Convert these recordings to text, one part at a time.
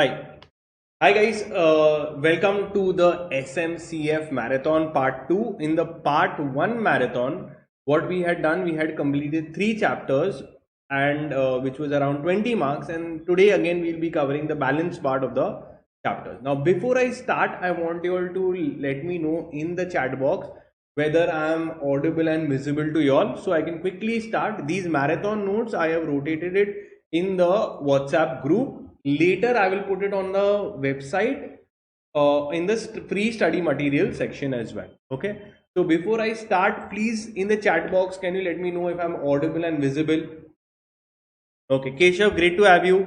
Hi. Hi guys, welcome to the SMCF marathon part 2. In the part 1 marathon, what we had done, we had completed 3 chapters and which was around 20 marks, and today again we'll be covering the balance part of the chapters. Now before I start, I want you all to let me know in the chat box whether I am audible and visible to you all, so I can quickly start. These marathon notes I have rotated it in the WhatsApp group. Later I will put it on the website in the free study material section as well. Okay, so before I start, please in the chat box can you let me know if I'm audible and visible. Okay, Keshav, great to have you.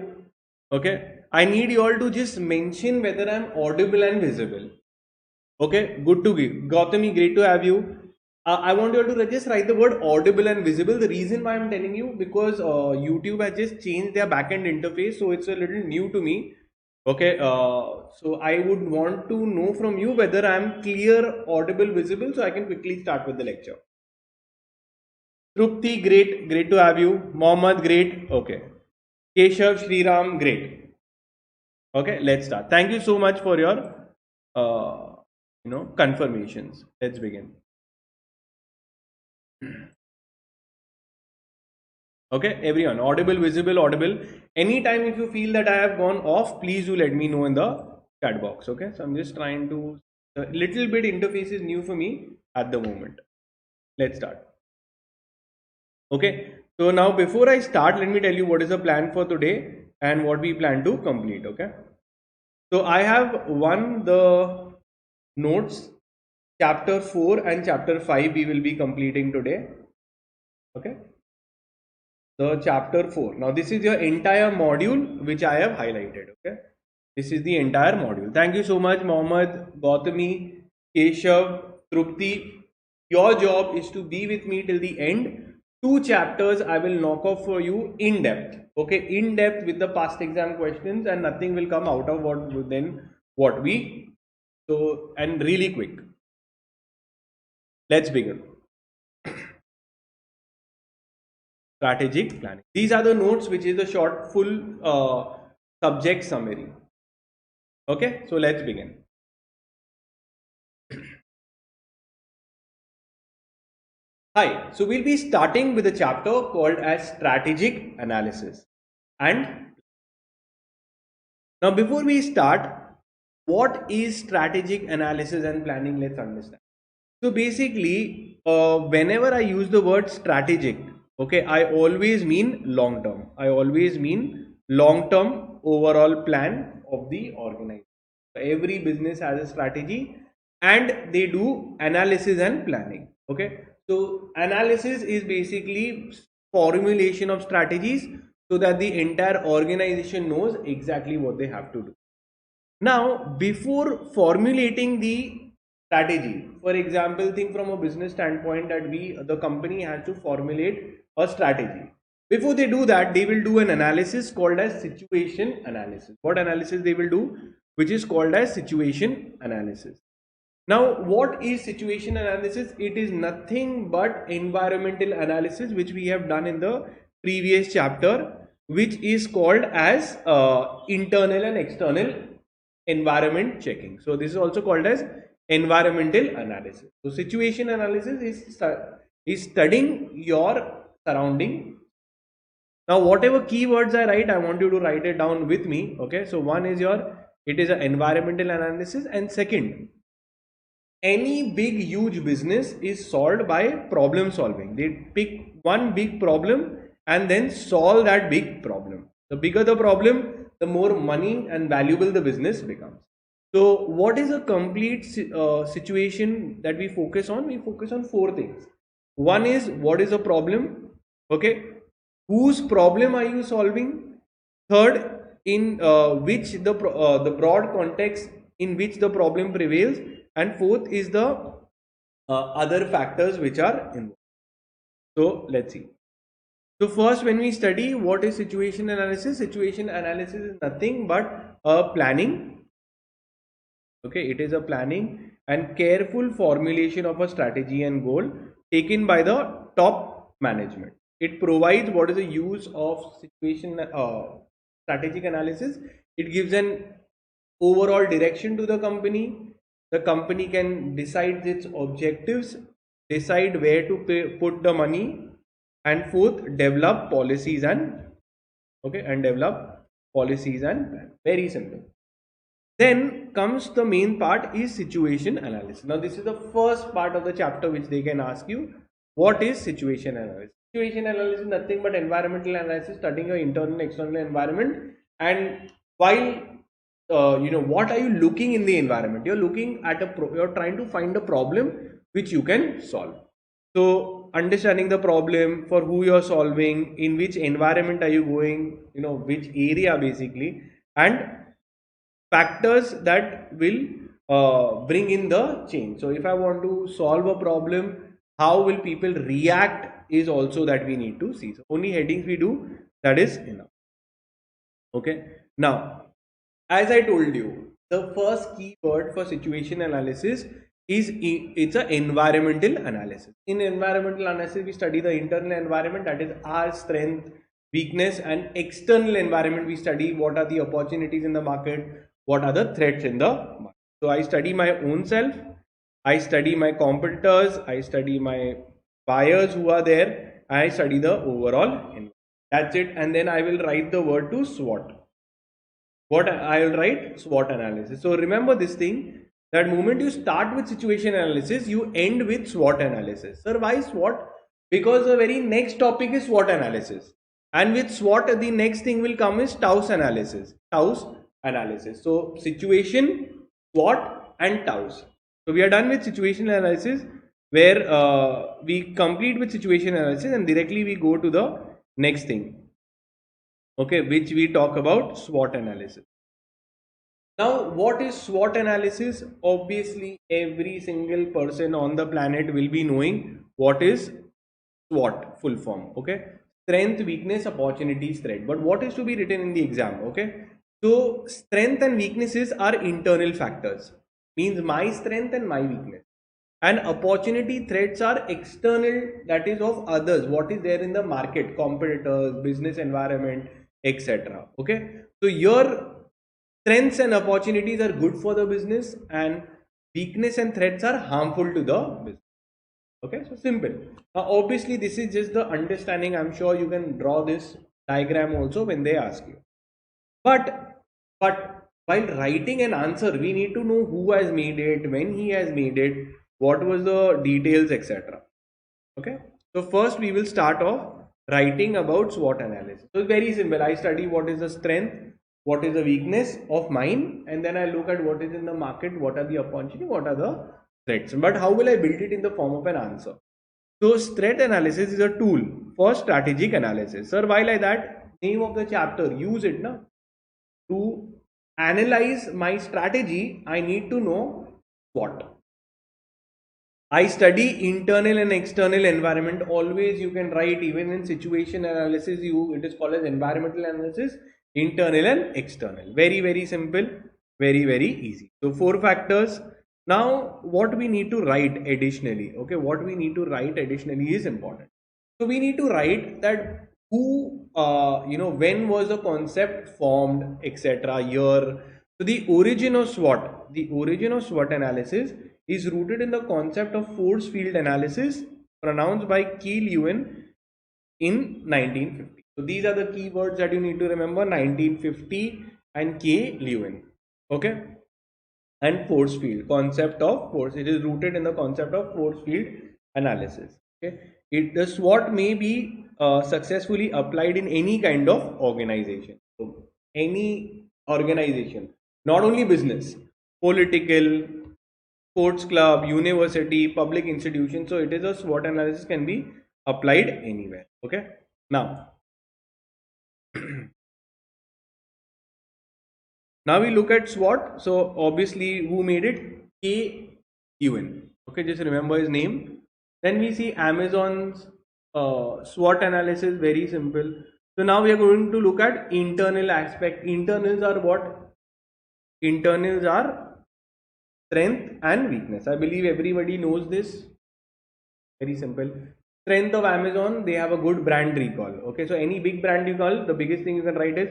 Okay, I need you all to just mention whether I'm audible and visible. Okay, good to be. Gautami, great to have you. I want you all to just write the word audible and visible. The reason why I'm telling you, because YouTube has just changed their backend interface, so it's a little new to me. Okay, so I would want to know from you whether I'm clear, audible, visible, so I can quickly start with the lecture. Trupti, great to have you. Mohammed, great. Okay. Keshav, Sriram, great. Okay, let's start. Thank you so much for your confirmations. Let's begin. Okay, everyone, audible, visible, audible. Anytime if you feel that I have gone off, please do let me know in the chat box. Okay, so I'm just trying to, a little bit interface is new for me at the moment. Let's start. Okay, so now before I start, let me tell you what is the plan for today and what we plan to complete. Okay, so I have the notes, chapter 4 and chapter 5 we will be completing today. Okay, the chapter 4. Now this is your entire module which I have highlighted. Okay, this is the entire module. Thank you so much, Mohammed, Gautami, Keshav, Trupti. Your job is to be with me till the end. 2 chapters I will knock off for you in depth. Okay, in depth with the past exam questions, and nothing will come out of what we. So, and really quick. Let's begin. Strategic planning. These are the notes, which is the short full subject summary. Okay, so let's begin. Hi, so we'll be starting with a chapter called as strategic analysis. And now before we start, what is strategic analysis and planning? Let's understand. So basically, whenever I use the word strategic, okay, I always mean long term. I always mean long term overall plan of the organization. Every business has a strategy and they do analysis and planning. Okay, so analysis is basically formulation of strategies so that the entire organization knows exactly what they have to do. Now, before formulating the strategy, for example, think from a business standpoint that the company has to formulate a strategy. Before they do that, they will do an analysis called as situation analysis. What analysis they will do? Which is called as situation analysis. Now, what is situation analysis? It is nothing but environmental analysis, which we have done in the previous chapter, which is called as internal and external environment checking. So this is also called as environmental analysis. So situation analysis is studying your surrounding. Now whatever keywords I write, I want you to write it down with me. Okay, so one is it is an environmental analysis, and second, any big huge business is solved by problem solving. They pick one big problem and then solve that big problem. The bigger the problem, the more money and valuable the business becomes. So what is a complete situation that we focus on? We focus on 4 things. One is, what is a problem? Okay, whose problem are you solving? Third, in which the broad context in which the problem prevails, and fourth is the other factors which are involved. So let's see. So first, when we study what is situation analysis is nothing but a planning. Okay, it is a planning and careful formulation of a strategy and goal taken by the top management. It provides what is the use of situation strategic analysis. It gives an overall direction to the company. The company can decide its objectives, decide where to put the money, and fourth, develop policies and develop policies and very simple. Then comes the main part is situation analysis. Now this is the first part of the chapter which they can ask you. What is situation analysis? Situation analysis is nothing but environmental analysis, studying your internal and external environment. And while what are you looking in the environment? You're looking at you're trying to find a problem which you can solve. So understanding the problem, for who you're solving, in which environment are you going, which area basically, and factors that will bring in the change. So if I want to solve a problem, how will people react is also that we need to see. So only headings we do, that is enough. Okay. Now, as I told you, the first keyword for situation analysis is it's an environmental analysis. In environmental analysis, we study the internal environment, that is our strength, weakness, and external environment. We study what are the opportunities in the market, what are the threats in the market. So I study my own self, I study my competitors, I study my buyers who are there, I study the overall environment. That's it. And then I will write the word to SWOT. What I will write? SWOT analysis. So remember this thing, that moment you start with situation analysis, you end with SWOT analysis. Sir, why SWOT? Because the very next topic is SWOT analysis. And with SWOT, the next thing will come is TOWS analysis. TOWS analysis. So situation, SWOT, and TOWS. So we are done with situation analysis, where we complete with situation analysis and directly we go to the next thing. Okay, which we talk about SWOT analysis. Now, what is SWOT analysis? Obviously, every single person on the planet will be knowing what is SWOT, full form. Okay, strength, weakness, opportunities, threat. But what is to be written in the exam? Okay, so strength and weaknesses are internal factors, means my strength and my weakness. And opportunity, threats are external, that is of others, what is there in the market, competitors, business environment, etc. Okay, so your strengths and opportunities are good for the business, and weakness and threats are harmful to the business. Okay, so simple. Now obviously this is just the understanding. I'm sure you can draw this diagram also when they ask you. But while writing an answer, we need to know who has made it, when he has made it, what was the details, etc. Okay, so first we will start off writing about SWOT analysis. So it's very simple. I study what is the strength, what is the weakness of mine, and then I look at what is in the market, what are the opportunity, what are the threats. But how will I build it in the form of an answer? So threat analysis is a tool for strategic analysis. Sir, why like that? Name of the chapter, use it now. To analyze my strategy, I need to know what. I study internal and external environment. Always you can write, even in situation analysis, it is called as environmental analysis, internal and external. Very simple, very easy. So 4 factors. Now what we need to write additionally, okay, what we need to write additionally is important. So we need to write that who, when was the concept formed, etc. year. So the origin of SWOT analysis is rooted in the concept of force field analysis, pronounced by K. Lewin in 1950. So these are the keywords that you need to remember: 1950 and K. Lewin. Okay, and force field, concept of force. It is rooted in the concept of force field analysis. Okay, the SWOT may be successfully applied in any kind of organization. So any organization, not only business, political, sports club, university, public institution. So it is a SWOT analysis can be applied anywhere. Okay. Now, now we look at SWOT. So obviously, who made it? K. Lewin. Okay, just remember his name. Then we see Amazon's SWOT analysis. Very simple. So now we are going to look at internal aspect. Internals are what? Internals are strength and weakness. I believe everybody knows this. Very simple. Strength of Amazon, they have a good brand recall. Okay, so any big brand you call, the biggest thing you can write is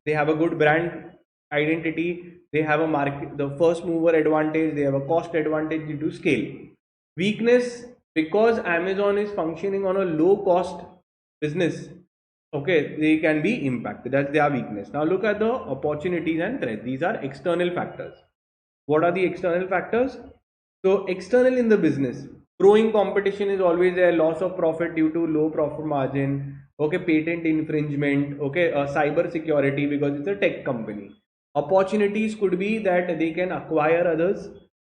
they have a good brand identity, they have a market, the first mover advantage, they have a cost advantage due to scale. Weakness, because Amazon is functioning on a low cost business, okay, they can be impacted. That's their weakness. Now look at the opportunities and threats. These are external factors. What are the external factors? So external in the business, growing competition is always there, loss of profit due to low profit margin, okay, patent infringement, okay, cyber security because it's a tech company. Opportunities could be that they can acquire others,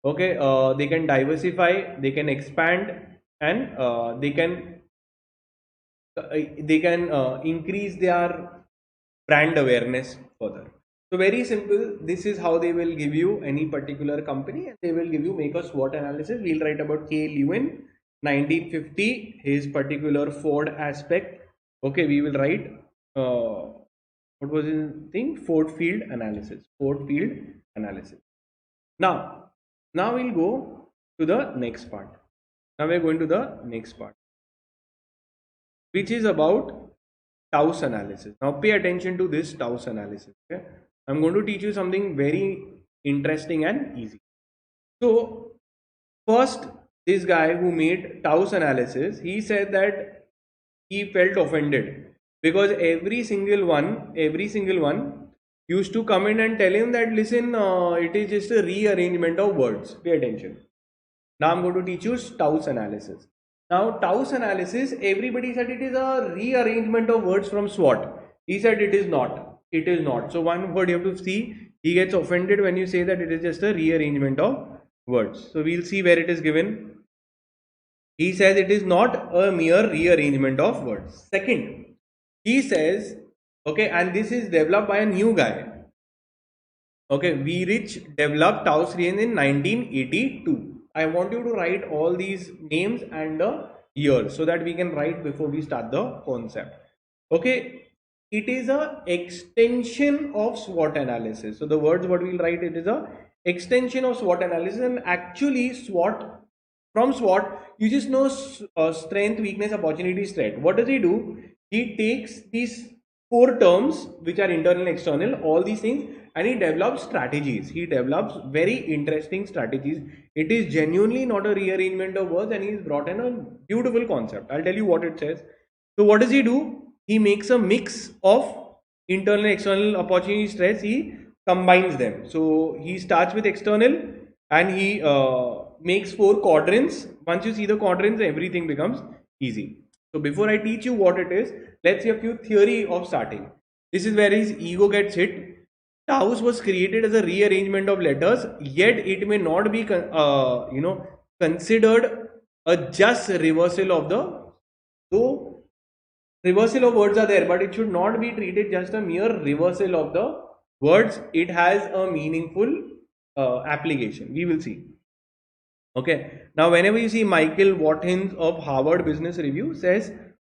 okay, they can diversify, they can expand, and they can increase their brand awareness further. So very simple, this is how they will give you any particular company, and they will give you, make a SWOT analysis. We'll write about K. Lewin 1950, his particular Ford aspect. Okay, we will write what was his thing, Ford field analysis. Now we'll go to the next part. Now we're going to the next part, which is about Taos analysis. Now pay attention to this Taos analysis. Okay, I'm going to teach you something very interesting and easy. So first, this guy who made Taos analysis, he said that he felt offended because every single one used to come in and tell him that, listen, it is just a rearrangement of words. Pay attention. Now I'm going to teach you Taos analysis. Now Taos analysis, everybody said it is a rearrangement of words from SWOT. He said it is not. It is not. So one word you have to see, he gets offended when you say that it is just a rearrangement of words. So we'll see where it is given. He says it is not a mere rearrangement of words. Second, he says, okay, and this is developed by a new guy. Okay, V. Rich developed Taos range in 1982. I want you to write all these names and the years so that we can write before we start the concept. Okay, it is a extension of SWOT analysis. So the words what we'll write, it is a extension of SWOT analysis, and actually SWOT, from SWOT you just know strength, weakness, opportunity, threat. What does he do? He takes these four terms which are internal and external, all these things, and he develops strategies. He develops very interesting strategies. It is genuinely not a rearrangement of words, and he's brought in a beautiful concept. I'll tell you what it says. So what does he do? He makes a mix of internal and external opportunity, stress. He combines them. So he starts with external and he makes four quadrants. Once you see the quadrants, everything becomes easy. So before I teach you what it is, let's see a few theory of starting. This is where his ego gets hit. Taos was created as a rearrangement of letters, yet it may not be considered a just reversal of the, though reversal of words are there, but it should not be treated just a mere reversal of the words. It has a meaningful application. We will see. Okay, now whenever you see Michael Watkins of Harvard Business Review says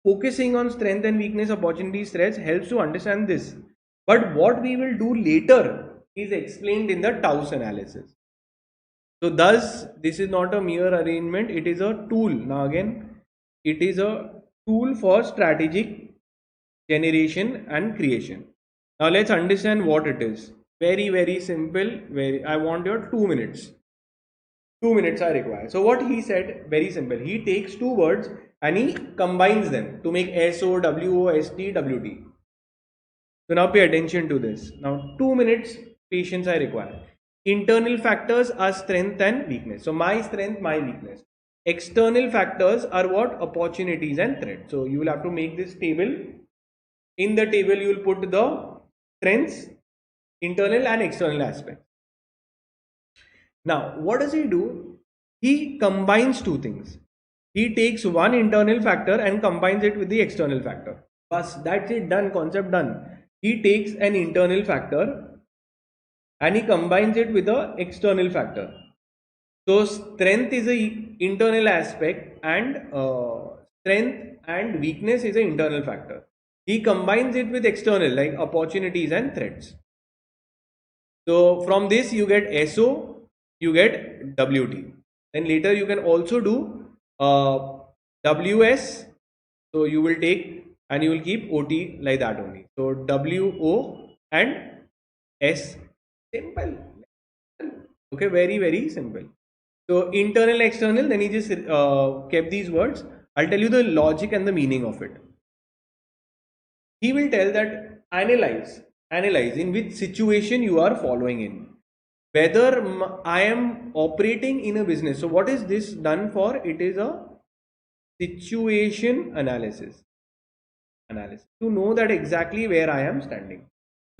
focusing on strength and weakness, opportunities, threats helps to understand this. But what we will do later is explained in the Taos analysis. So thus this is not a mere arrangement, it is a tool. Now again, it is a tool for strategic generation and creation. Now let's understand what it is. Very simple. I want your 2 minutes. 2 minutes I require. So what he said, very simple. He takes two words and he combines them to make SO, WO, ST, WT. So now pay attention to this. Now 2 minutes patience I require. Internal factors are strength and weakness. So my strength, my weakness. External factors are what? Opportunities and threats. So you will have to make this table. In the table you will put the strengths, internal and external aspects. Now what does he do? He combines two things. He takes one internal factor and combines it with the external factor. Bas, that's it, done, concept done. He takes an internal factor and he combines it with the external factor. So strength is a internal aspect and strength and weakness is an internal factor. He combines it with external like opportunities and threats. So from this you get SO, you get WT. Then later you can also do WS. So you will take and you will keep OT like that only. So WO and S. Simple. Okay, very, very simple. So internal, external, then he just kept these words. I'll tell you the logic and the meaning of it. He will tell that analyze in which situation you are following in. Whether I am operating in a business. So what is this done for? It is a situation analysis to know that exactly where I am standing.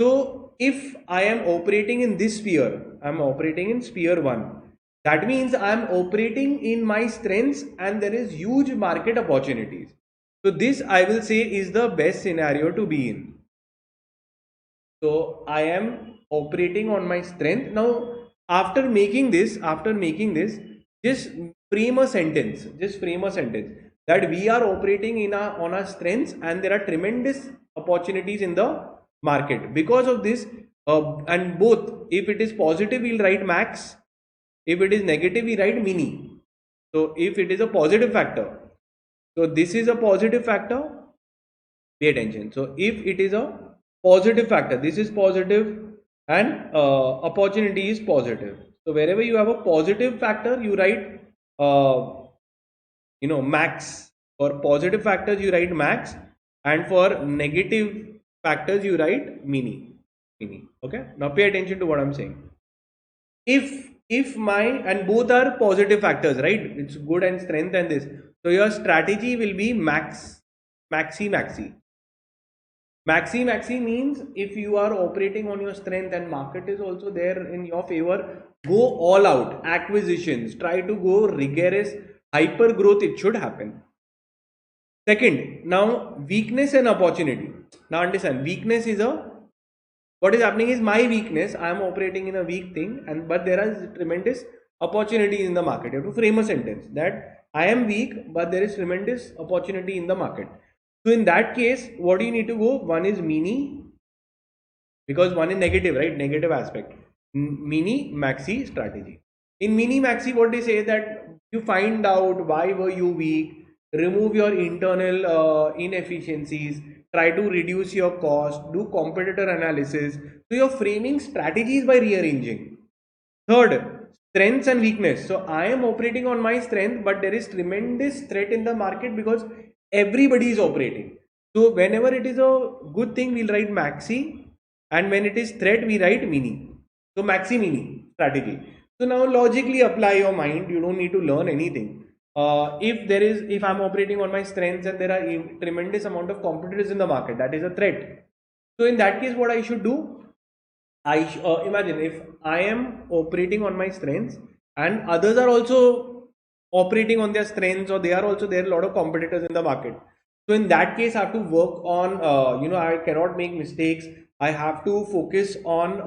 So if I am operating in this sphere, I am operating in sphere 1. That means I am operating in my strengths and there is huge market opportunities. So this I will say is the best scenario to be in. So I am operating on my strength. Now after making this, just frame a sentence. That we are operating in on our strengths and there are tremendous opportunities in the market. Because of this, and both, if it is positive, we'll write max. If it is negative, we write mini. So if it is a positive factor, so this is a positive factor. Pay attention. So if it is a positive factor, this is positive, and opportunity is positive. So wherever you have a positive factor, you write max. For positive factors you write max, and for negative factors you write mini. Okay, now pay attention to what I'm saying. If my, and both are positive factors, right? It's good and strength and this, so your strategy will be maxi means if you are operating on your strength and market is also there in your favor, go all out, acquisitions, try to go rigorous, hyper growth, it should happen. Second, now weakness and opportunity. Now understand, weakness is what is happening is my weakness, I am operating in a weak thing, and but there is tremendous opportunity in the market. You have to frame a sentence that I am weak but there is tremendous opportunity in the market. So in that case, what do you need to go? One is mini, because one is negative, right? Negative aspect. Mini, maxi strategy. In mini, maxi, what they say that you find out why were you weak, remove your internal inefficiencies, try to reduce your cost, do competitor analysis. So you're framing strategies by rearranging. Third, strengths and weakness. So I am operating on my strength, but there is tremendous threat in the market because everybody is operating. So whenever it is a good thing, we'll write maxi, and when it is threat, we write mini. So maxi mini strategy. So now logically apply your mind. You don't need to learn anything. If I'm operating on my strengths and there are a tremendous amount of competitors in the market, that is a threat. So in that case, what I should do? I imagine if I am operating on my strengths and others are also operating on their strengths, or they are also there, a lot of competitors in the market. So in that case, I have to work on I cannot make mistakes. I have to focus on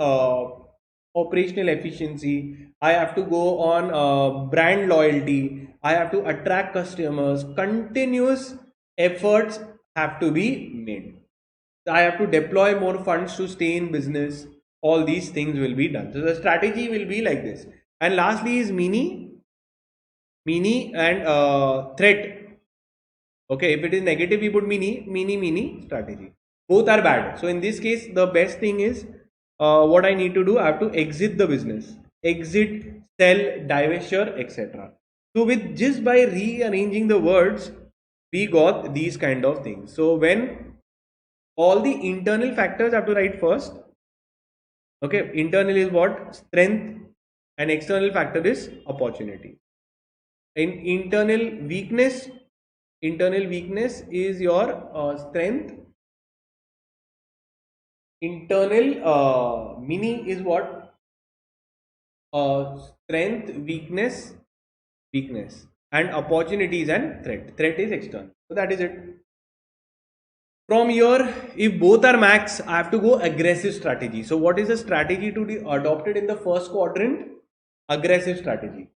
operational efficiency. I have to go on brand loyalty. I have to attract customers. Continuous efforts have to be made. I have to deploy more funds to stay in business. All these things will be done. So the strategy will be like this. And lastly is mini and threat. Okay, if it is negative, we put mini strategy. Both are bad. So in this case, the best thing is what I need to do. I have to exit the business, exit, sell, divestiture, etc. So with just by rearranging the words, we got these kind of things. So when all the internal factors have to write first. Okay, internal is what? Strength, and external factor is opportunity. In internal weakness is your strength. Internal mini is what? Strength, weakness, and opportunities and threat. Threat is external. So that is it. From here, if both are max, I have to go aggressive strategy. So what is the strategy to be adopted in the first quadrant? Aggressive strategy.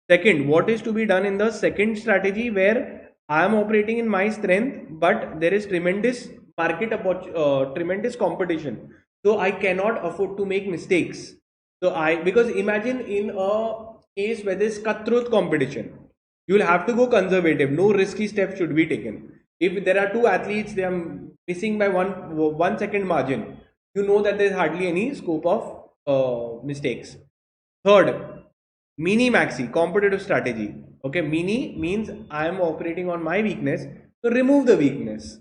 Second, what is to be done in the second strategy, where I am operating in my strength, but there is tremendous market, tremendous competition. So I cannot afford to make mistakes. So because imagine in a case where there is cutthroat competition, you will have to go conservative. No risky steps should be taken. If there are two athletes, they are missing by one second margin. you know that there's hardly any scope of mistakes. Third, mini maxi, competitive strategy. Okay, mini means I am operating on my weakness, so remove the weakness.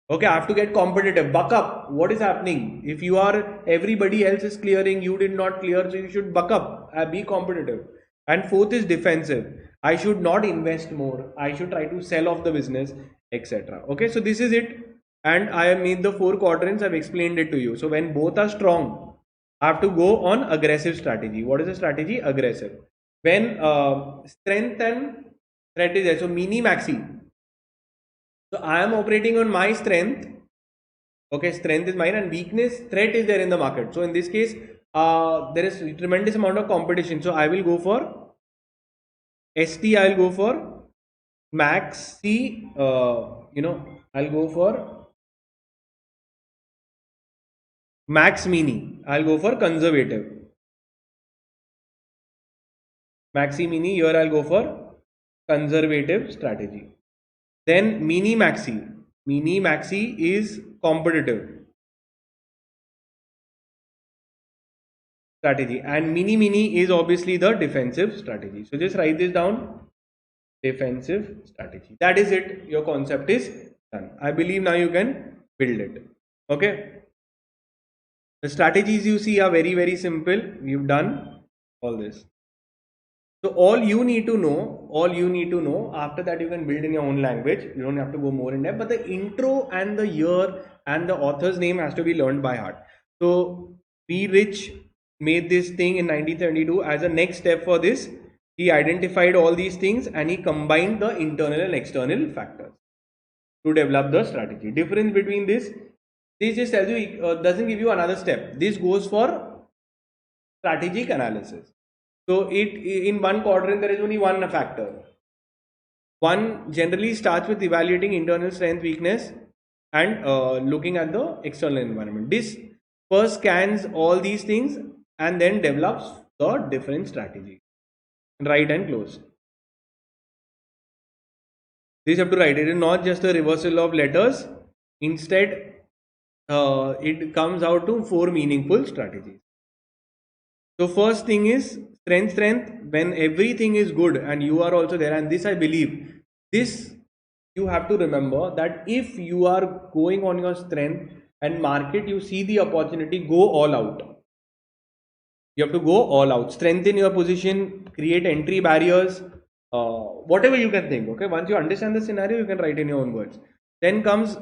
Okay, I have to get competitive, buck up. What is happening? If you are, everybody else is clearing, you did not clear, so you should buck up, be competitive. And fourth is defensive. I should not invest more, I should try to sell off the business, etc. Okay, so this is it. And I have made the four quadrants, I've explained it to you. So when both are strong, I have to go on aggressive strategy. What is the strategy? Aggressive. When strength and threat is there, so mini maxi. So I am operating on my strength. Okay, strength is mine and weakness, threat is there in the market. So in this case, there is tremendous amount of competition. So I will go for ST. I will go for max C. I'll go for max mini. I'll go for conservative. Maxi mini. Here I'll go for conservative strategy. Then mini maxi. Mini maxi is competitive strategy, and mini mini is obviously the defensive strategy. So just write this down. Defensive strategy. That is it. Your concept is done. I believe now you can build it. Okay. The strategies you see are very, very simple. We've done all this. So all you need to know, after that you can build in your own language. You don't have to go more in depth, but the intro and the year and the author's name has to be learned by heart. So P. Rich made this thing in 1972 as a next step for this. He identified all these things and he combined the internal and external factors to develop the strategy. Difference between this just tells you, doesn't give you another step. This goes for strategic analysis. So in one quadrant there is only one factor. One generally starts with evaluating internal strength, weakness, and looking at the external environment. This first scans all these things and then develops the different strategy. Write and close. This you have to write. It is not just a reversal of letters. Instead, it comes out to four meaningful strategies. So first thing is strength. When everything is good and you are also there, and this I believe, this you have to remember that if you are going on your strength and market, you see the opportunity, go all out. You have to go all out. Strengthen your position, create entry barriers, whatever you can think. Okay, once you understand the scenario, you can write in your own words. Then comes,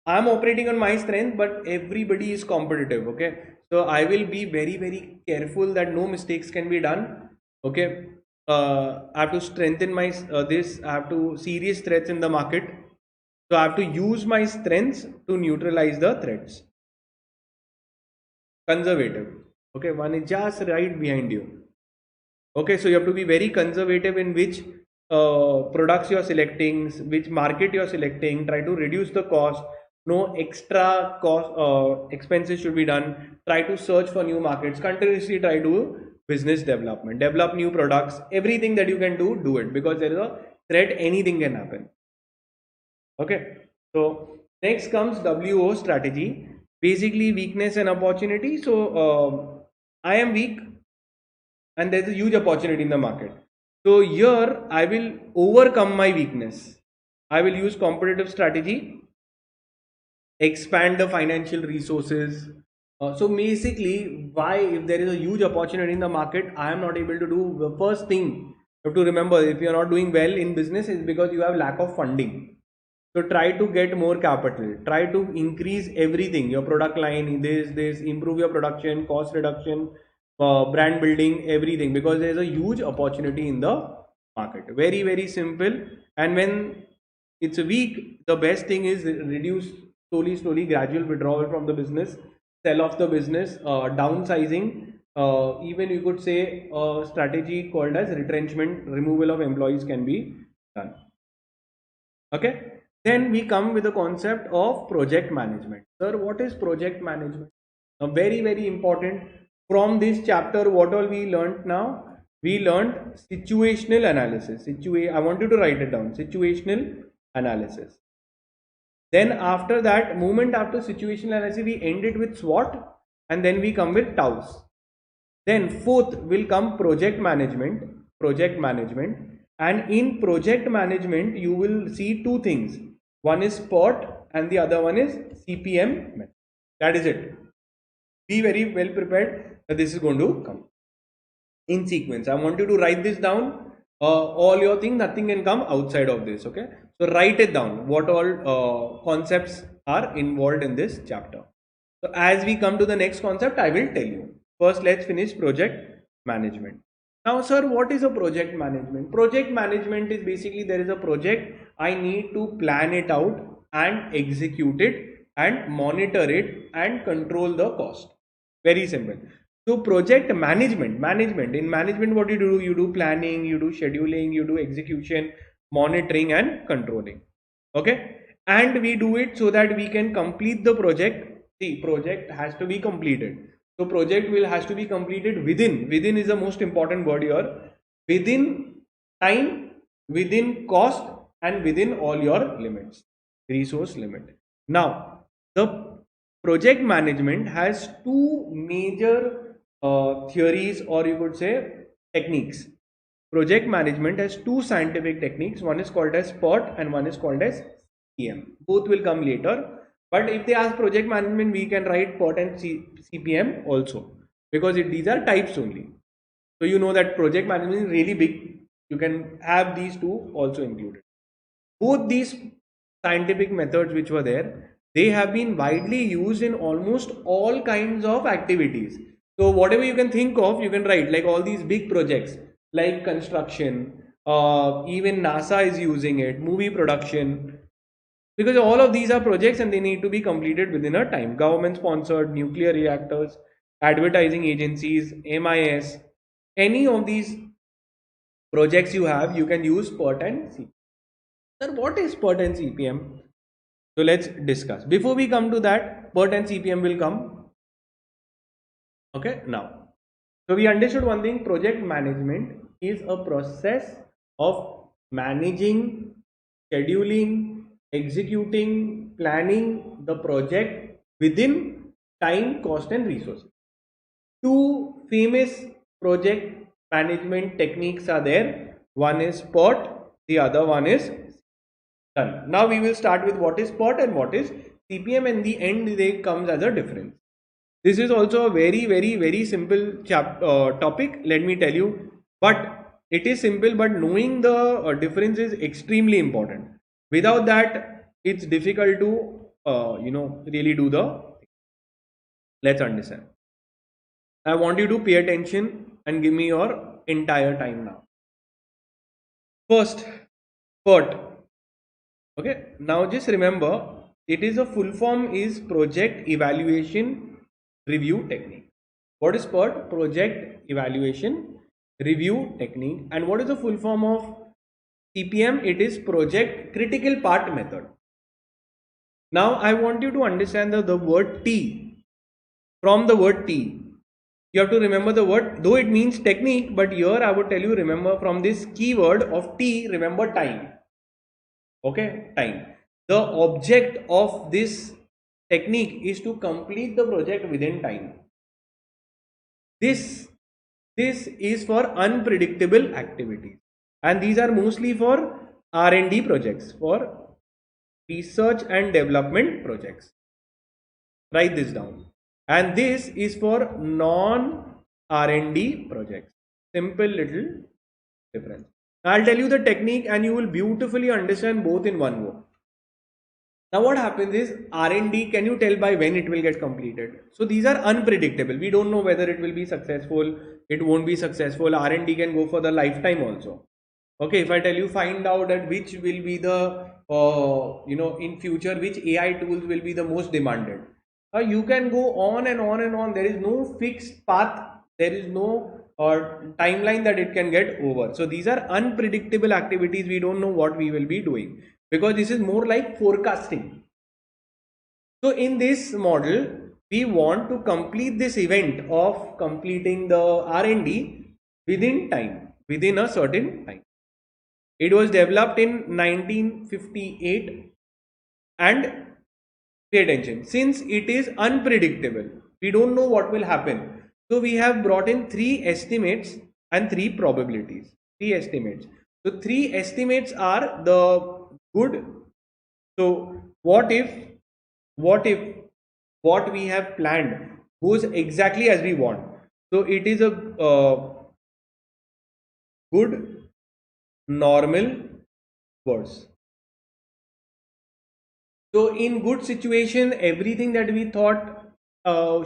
I am operating on my strength, but everybody is competitive. Okay, so I will be very, very careful that no mistakes can be done. Okay, I have to strengthen my this. I have to serious threats in the market. So I have to use my strengths to neutralize the threats. Conservative. Okay, one is just right behind you. Okay, so you have to be very conservative in which products you are selecting, which market you are selecting. Try to reduce the cost. No extra cost expenses should be done. Try to search for new markets. Continuously try to business development. Develop new products. Everything that you can do it, because there is a threat. Anything can happen. Okay, so next comes WO strategy. Basically weakness and opportunity. So I am weak and there's a huge opportunity in the market. So here I will overcome my weakness. I will use competitive strategy, expand the financial resources. So basically, why, if there is a huge opportunity in the market, I am not able to do the first thing. You have to remember, if you are not doing well in business, is because you have lack of funding. So try to get more capital. Try to increase everything. Your product line, this, improve your production, cost reduction, brand building, everything, because there is a huge opportunity in the market. Very, very simple. And when it's a weak, the best thing is reduce slowly, gradual withdrawal from the business, sell off the business, downsizing. Even you could say a strategy called as retrenchment, removal of employees can be done. Okay. Then we come with the concept of project management. Sir, what is project management? Now, very, very important. From this chapter, what all we learned now? We learned situational analysis. I want you to write it down. Situational analysis. Then after that, moment after situational analysis, we end it with SWOT, and then we come with TOWS. Then fourth will come project management. And in project management, you will see two things. One is SPOT and the other one is CPM. That is it. Be very well prepared that this is going to come in sequence. I want you to write this down. All your thing, nothing can come outside of this. Okay, so write it down. What all concepts are involved in this chapter. So as we come to the next concept, I will tell you. First, let's finish project management. Now, sir, what is a project management? Project management is basically there is a project. I need to plan it out and execute it and monitor it and control the cost. Very simple. So project management, in management, what you do? You do planning, you do scheduling, you do execution, monitoring and controlling. Okay. And we do it so that we can complete the project. See, project has to be completed. So project has to be completed within is the most important word here. Within time, within cost and within all your limits, resource limit. Now, the project management has two major theories, or you could say techniques. Project management has two scientific techniques. One is called as SPOT and one is called as CPM. Both will come later. But if they ask project management, we can write POT and CPM also, because these are types only. So you know that project management is really big. You can have these two also included. Both these scientific methods which were there, they have been widely used in almost all kinds of activities. So whatever you can think of, you can write, like all these big projects like construction, even NASA is using it, movie production, because all of these are projects and they need to be completed within a time. Government sponsored, nuclear reactors, advertising agencies, MIS, any of these projects you have, you can use PERT and CPM. Sir, what is PERT and CPM? So let's discuss. Before we come to that, PERT and CPM will come. Okay, now. So we understood one thing, project management is a process of managing, scheduling, executing, planning the project within time, cost and resources. Two famous project management techniques are there. One is SPOT, the other one is done. Now we will start with what is SPOT and what is CPM, and the end they comes as a difference. This is also a very simple topic, let me tell you, but it is simple, but knowing the difference is extremely important. Without that, it's difficult to really do the. Let's understand. I want you to pay attention and give me your entire time now. First, PERT. Okay, now just remember, it is a full form is project evaluation review technique. What is PERT? Project evaluation review technique. And what is the full form of CPM? It is project critical part method. Now I want you to understand the word T. From the word T, you have to remember the word, though it means technique, but here I would tell you, remember from this keyword of T, remember time. Okay, time. The object of this technique is to complete the project within time. This is for unpredictable activities, and these are mostly for R&D projects, for research and development projects. Write this down. And this is for non R&D projects. Simple little difference. I'll tell you the technique and you will beautifully understand both in one go. Now what happens is R&D, can you tell by when it will get completed? So these are unpredictable. We don't know whether it will be successful, it won't be successful. R&D can go for the lifetime also. Okay, if I tell you, find out that which will be the, in future, which AI tools will be the most demanded. You can go on and on and on. There is no fixed path. There is no timeline that it can get over. So these are unpredictable activities. We don't know what we will be doing, because this is more like forecasting. So in this model, we want to complete this event of completing the R&D within time, within a certain time. It was developed in 1958 And pay attention, since it is unpredictable, we don't know what will happen, so we have brought in three estimates and three probabilities. Three estimates. So three estimates are the good. So what if what we have planned goes exactly as we want? So it is a good, normal, worse. So in good situation, everything that we thought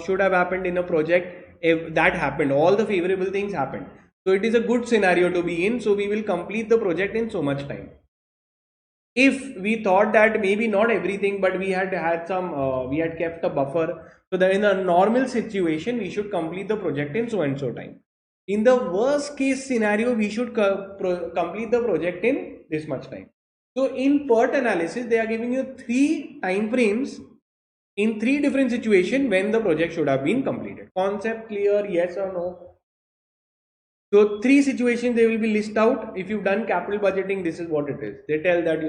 should have happened in a project, if that happened, all the favorable things happened. So it is a good scenario to be in. So we will complete the project in so much time. If we thought that maybe not everything, but we had we had kept a buffer, so that in a normal situation we should complete the project in so and so time. In the worst case scenario, we should complete the project in this much time. So in PERT analysis, they are giving you three time frames in three different situations when the project should have been completed. Concept clear? Yes or no? So three situations they will be list out. If you've done capital budgeting, this is what it is. They tell that,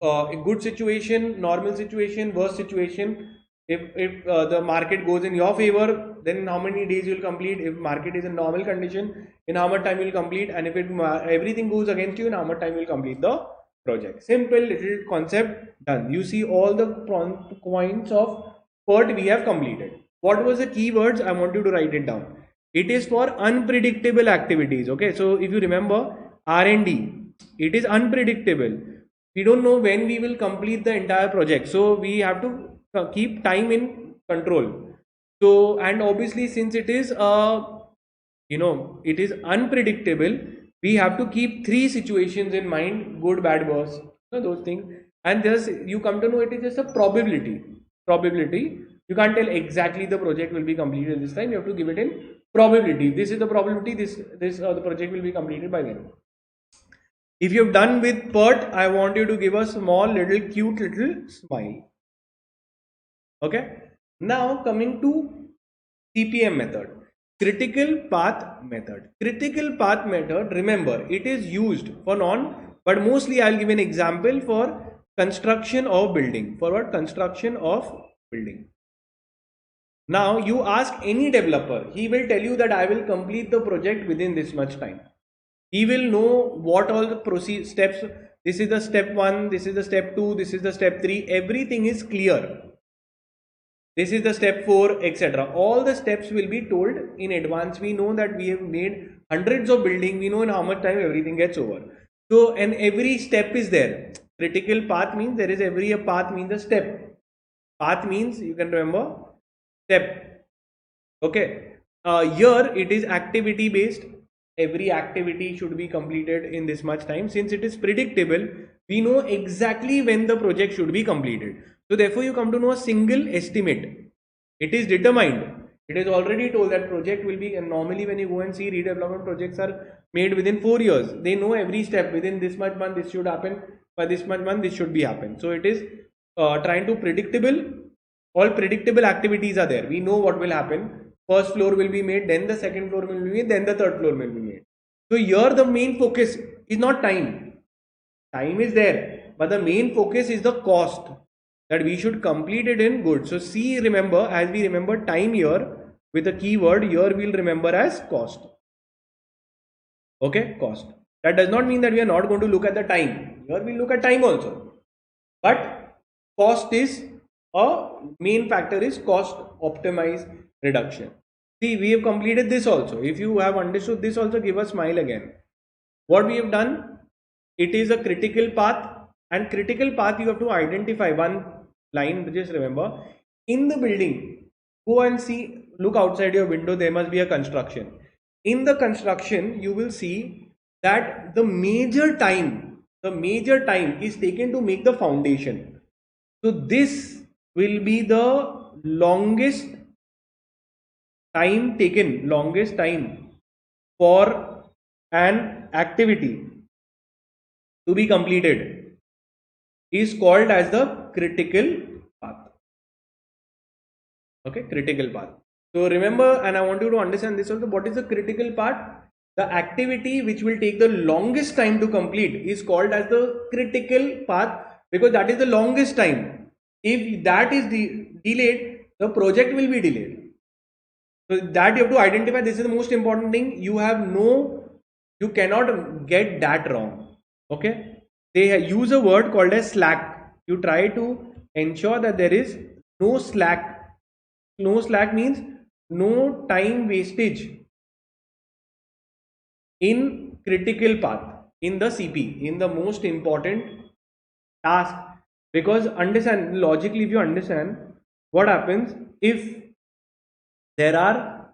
a good situation, normal situation, worst situation. If the market goes in your favor, then in how many days you'll complete. If market is in normal condition, in how much time you'll complete. And if everything goes against you, in how much time you'll complete the project. Simple little concept, done. You see all the points of PERT we have completed. What was the keywords? I want you to write it down. It is for unpredictable activities. Okay, so if you remember R&D, it is unpredictable. We don't know when we will complete the entire project, so we have to keep time in control. So, and obviously since it is it is unpredictable, we have to keep three situations in mind: good, bad, worse, those things. And just you come to know it is just a probability. You can't tell exactly the project will be completed this time. You have to give it in probability. This is the probability. The project will be completed by then. If you've done with PERT, I want you to give a small little cute little smile. Okay. Now coming to CPM method, critical path method. Critical path method, remember, it is used for but mostly I'll give an example for construction of building. For what? Construction of building. Now you ask any developer, he will tell you that I will complete the project within this much time. He will know what all the steps. This is the step 1, this is the step 2, this is the step 3. Everything is clear. This is the step 4, etc. All the steps will be told in advance. We know that we have made hundreds of buildings. We know in how much time everything gets over. So, and every step is there. Critical path means there is a path means a step. Path means, you can remember, step. Okay. Here it is activity based. Every activity should be completed in this much time. Since it is predictable, we know exactly when the project should be completed. So therefore you come to know a single estimate. It is determined. It is already told that project will be, and normally when you go and see redevelopment projects are made within 4 years. They know every step. Within this much month this should happen. By this much month this should be happen. So it is trying to predictable. All predictable activities are there. We know what will happen. First floor will be made, then the second floor will be made, then the third floor will be made. So here the main focus is not time. Time is there, but the main focus is the cost, that we should complete it in good. So see, remember, as we remember time here with a keyword, here we'll remember as cost. Okay, cost. That does not mean that we are not going to look at the time. Here we look at time also. But cost is a main factor, is cost optimize reduction. See, we have completed this also. If you have understood this also, give a smile again. What we have done, it is a critical path, and critical path you have to identify one line. Just remember, in the building, go and see, look outside your window, there must be a construction. In the construction, you will see that the major time is taken to make the foundation. So this will be the longest time taken, longest time for an activity to be completed is called as the critical path. Okay, critical path. So remember, and I want you to understand this also, what is the critical path? The activity which will take the longest time to complete is called as the critical path. because that is the longest time. If that is delayed, the project will be delayed. So that you have to identify. This is the most important thing. You cannot get that wrong. Okay. They use a word called as slack. You try to ensure that there is no slack. No slack means no time wastage in critical path, in the CP, in the most important task. Because understand logically, if you understand what happens if there are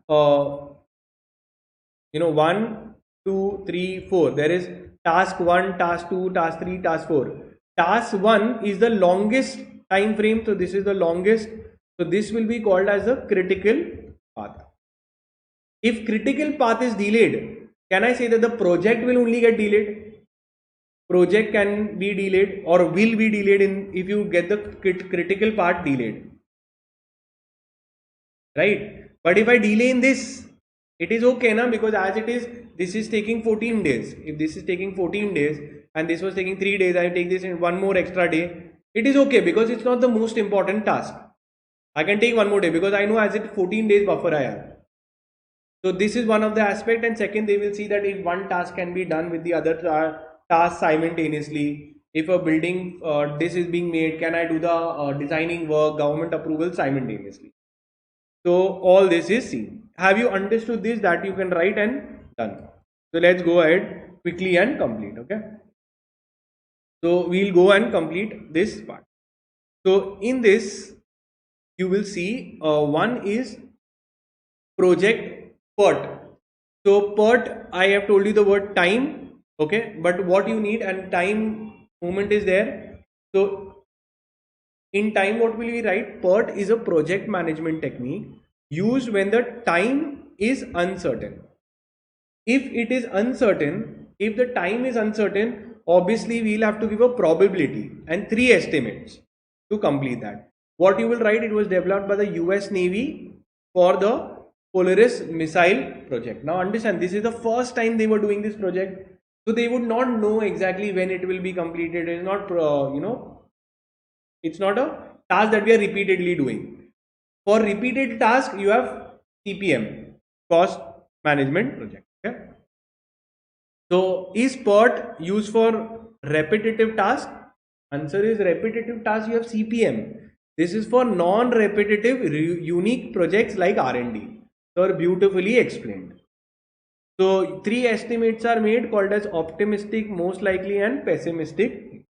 1, 2, 3, 4. There is task 1, task 2, task 3, task 4. Task 1 is the longest time frame, so this is the longest. So this will be called as the critical path. If critical path is delayed, can I say that the project will only get delayed? Project can be delayed or will be delayed if you get the critical part delayed, right? But if I delay in this, it is okay na, because as it is, this is taking 14 days. If this is taking 14 days and this was taking 3 days, I take this in one more extra day, it is okay because it's not the most important task. I can take one more day because I know as it 14 days buffer I have. So this is one of the aspect. And second, they will see that if one task can be done with the other task simultaneously. If a building this is being made, can I do the designing work, government approval simultaneously? So all this is seen. Have you understood this, that you can write and done? So let's go ahead quickly and complete. Okay. So we'll go and complete this part. So in this, you will see one is project PERT. So PERT, I have told you the word time. Okay. But what you need and time movement is there. So in time, what will we write? PERT is a project management technique used when the time is uncertain. If it is uncertain, if the time is uncertain, obviously we'll have to give a probability and 3 estimates to complete that. What you will write, it was developed by the US Navy for the Polaris missile project. Now understand, this is the first time they were doing this project. So they would not know exactly when it will be completed. It is not, it's not a task that we are repeatedly doing. For repeated task, you have CPM, cost management project. Okay. So is PERT used for repetitive task? Answer is repetitive task. You have CPM. This is for non-repetitive unique projects like R&D. So beautifully explained. So 3 estimates are made called as optimistic, most likely, and pessimistic.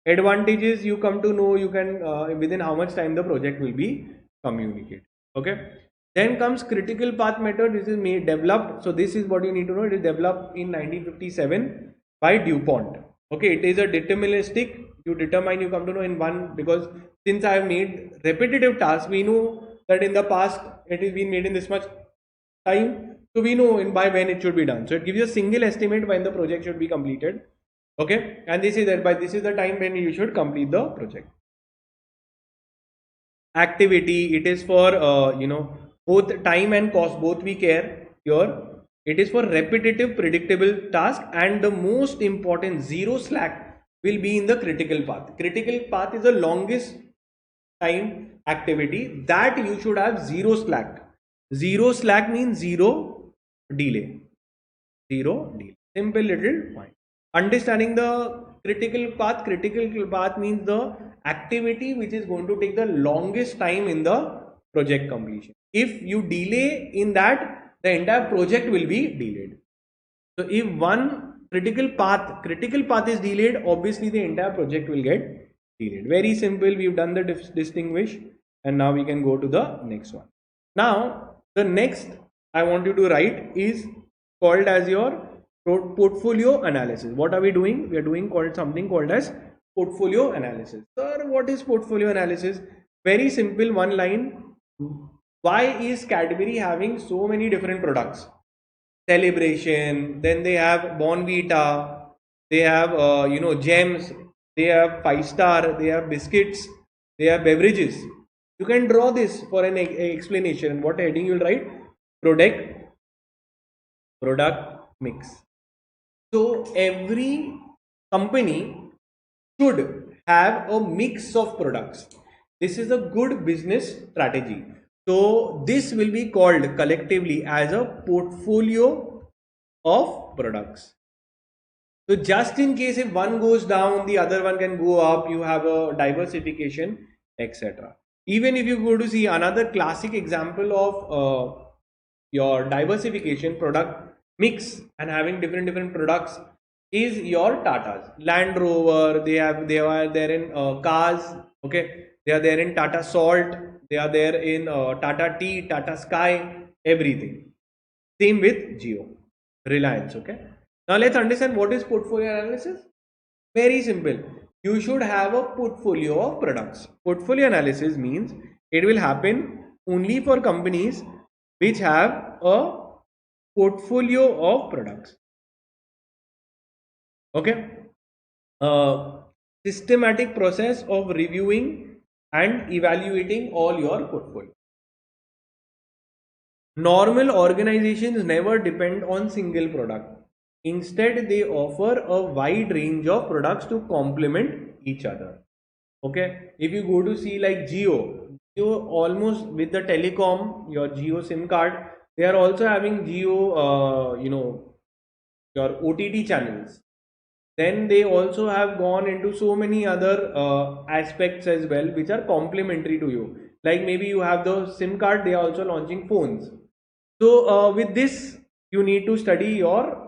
Advantages you come to know, you can within how much time the project will be communicated. Okay. Then comes critical path method. This is made developed. So this is what you need to know. It is developed in 1957 by DuPont. Okay. It is a deterministic. You determine, you come to know in one, because since I have made repetitive tasks, we know that in the past it is been made in this much time. So we know by when it should be done. So it gives you a single estimate when the project should be completed. Okay, and this is the time when you should complete the project. Activity, it is for both time and cost, both we care here. It is for repetitive predictable task, and the most important, zero slack will be in the critical path. Critical path is the longest time activity that you should have zero slack. Zero slack means zero delay. Simple little point. Understanding the critical path means the activity which is going to take the longest time in the project completion. If you delay in that, the entire project will be delayed. So if one critical path is delayed, obviously the entire project will get delayed. Very simple. We've done the distinguish, and now we can go to the next one. Now the next I want you to write is called as your portfolio analysis. What are we doing? We are doing something called as portfolio analysis. Sir, what is portfolio analysis? Very simple, one line. Why is Cadbury having so many different products? Celebration, then they have Bonvita, they have gems, they have 5-star, they have biscuits, they have beverages. You can draw this for an explanation. What heading you will write? Product mix. So every company should have a mix of products. This is a good business strategy. So this will be called collectively as a portfolio of products. So just in case if one goes down, the other one can go up, you have a diversification, etc. Even if you go to see another classic example of your diversification product mix and having different products is your Tatas. Land Rover, they are there in cars, okay, they are there in Tata Salt, they are there in Tata Tea, Tata Sky, everything. Same with Geo, Reliance, okay. Now let's understand what is portfolio analysis. Very simple. You should have a portfolio of products. Portfolio analysis means it will happen only for companies which have a portfolio of products. Okay. Systematic process of reviewing and evaluating all your portfolio. Normal organizations never depend on single product. Instead, they offer a wide range of products to complement each other. Okay, if you go to see like Geo almost with the telecom, your Geo SIM card, they are also having Geo, your OTT channels. Then they also have gone into so many other aspects as well, which are complementary to you. Like maybe you have the SIM card, they are also launching phones. So with this, you need to study your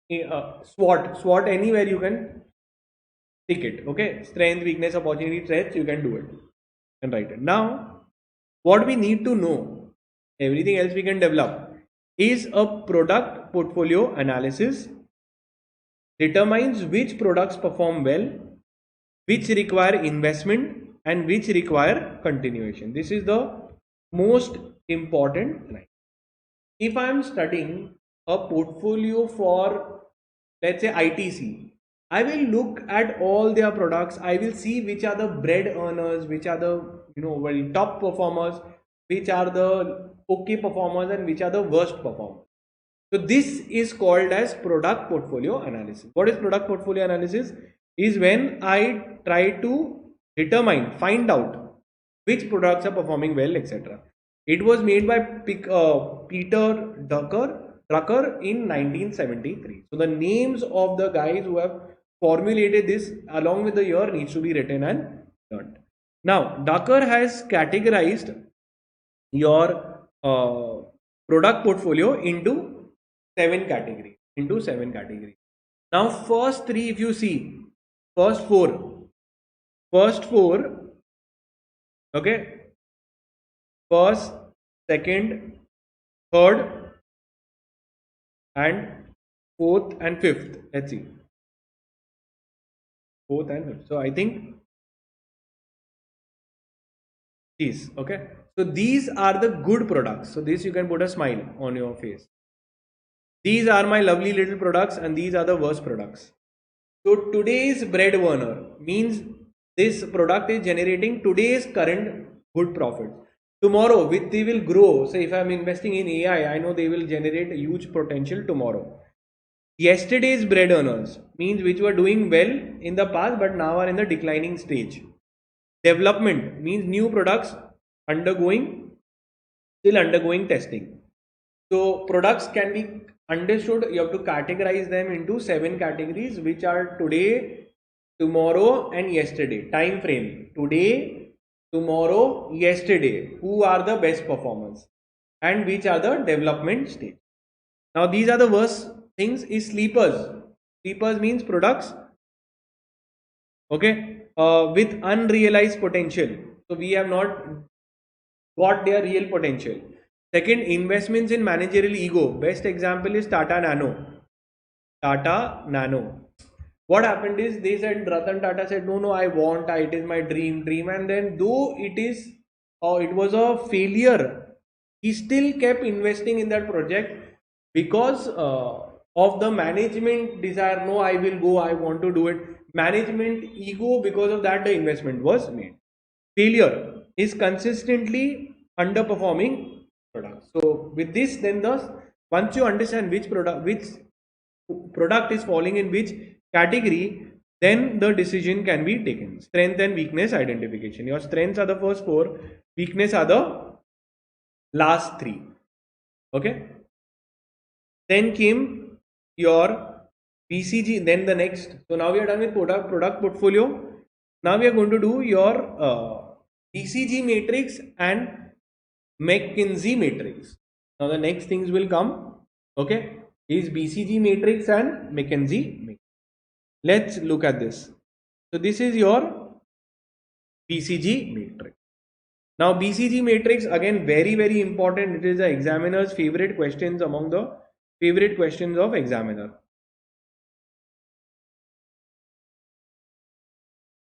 SWOT anywhere you can tick it. Okay, strength, weakness, opportunity, threats, you can do it and write it. Now, what we need to know, everything else we can develop, is a product portfolio analysis. Determines which products perform well, which require investment, and which require continuation. This is the most important line. If I am studying a portfolio for, let's say, ITC, I will look at all their products. I will see which are the bread earners, which are the well, top performers, which are the okay performers, and which are the worst performers. So this is called as product portfolio analysis. What is product portfolio analysis? Is when I try to find out which products are performing well, etc. It was made by Peter Drucker in 1973. So the names of the guys who have formulated this along with the year needs to be written and learned. Now, Drucker has categorized your product portfolio into seven categories. Now, first three, if you see, first four, okay, first, second, third, and fourth and fifth. Let's see, fourth and fifth. So I think these, okay. So these are the good products. So this you can put a smile on your face. These are my lovely little products and these are the worst products. So today's bread earner means this product is generating today's current good profit. Tomorrow, with they will grow. Say if I'm investing in AI, I know they will generate a huge potential tomorrow. Yesterday's bread earners means which were doing well in the past but now are in the declining stage. Development means new products still undergoing testing. So products can be understood. You have to categorize them into seven categories, which are today, tomorrow, and yesterday. Time frame: today, tomorrow, yesterday. Who are the best performers, and which are the development stage. Now these are the worst things. Is sleepers. Sleepers means products, okay, with unrealized potential. So we have not got their real potential. Second, investments in managerial ego. Best example is Tata Nano. Tata Nano. What happened is they said, Ratan Tata said, no, I want, it is my dream. And then though it was a failure, he still kept investing in that project because of the management desire. No, I will go, I want to do it. Management ego, because of that the investment was made. Failure is consistently underperforming products. So with this, then once you understand which product is falling in which category, then the decision can be taken. Strength and weakness identification. Your strengths are the first four, weakness are the last three. Okay. Then came your BCG, then the next. So now we are done with product portfolio. Now we are going to do your BCG matrix and McKinsey matrix. Now the next things will come. Okay, is BCG matrix and McKinsey matrix. Let's look at this. So this is your BCG matrix. Now BCG matrix, again, very important. It is the examiner's favorite questions among the favorite questions of examiner.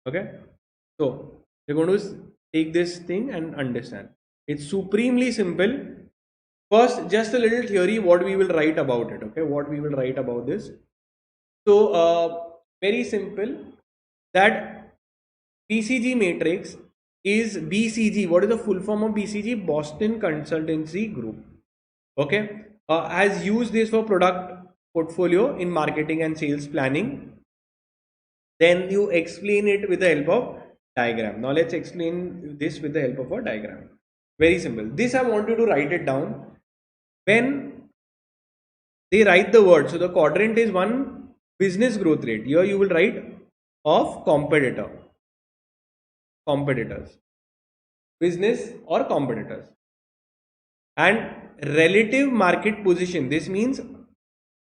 Okay, so we're going to take this thing and understand. It's supremely simple. First, just a little theory what we will write about it. Okay, what we will write about this. So very simple, that BCG matrix is BCG. What is the full form of BCG? Boston Consultancy Group. Okay, has used this for product portfolio in marketing and sales planning. Then you explain it with the help of diagram. Now let's explain this with the help of a diagram. Very simple. This I want you to write it down. When they write the word, so the quadrant is one, business growth rate. Here you will write of competitors, business or competitors, and relative market position. This means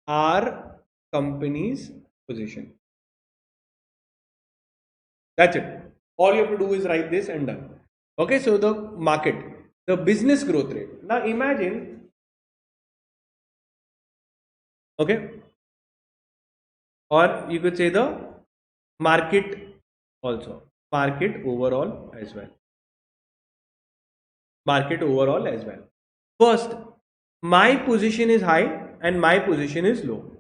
our company's position. That's it. All you have to do is write this and done. Okay, so the market, the business growth rate. Now imagine, okay, or you could say the market also, market overall as well. Market overall as well. First, my position is high and my position is low.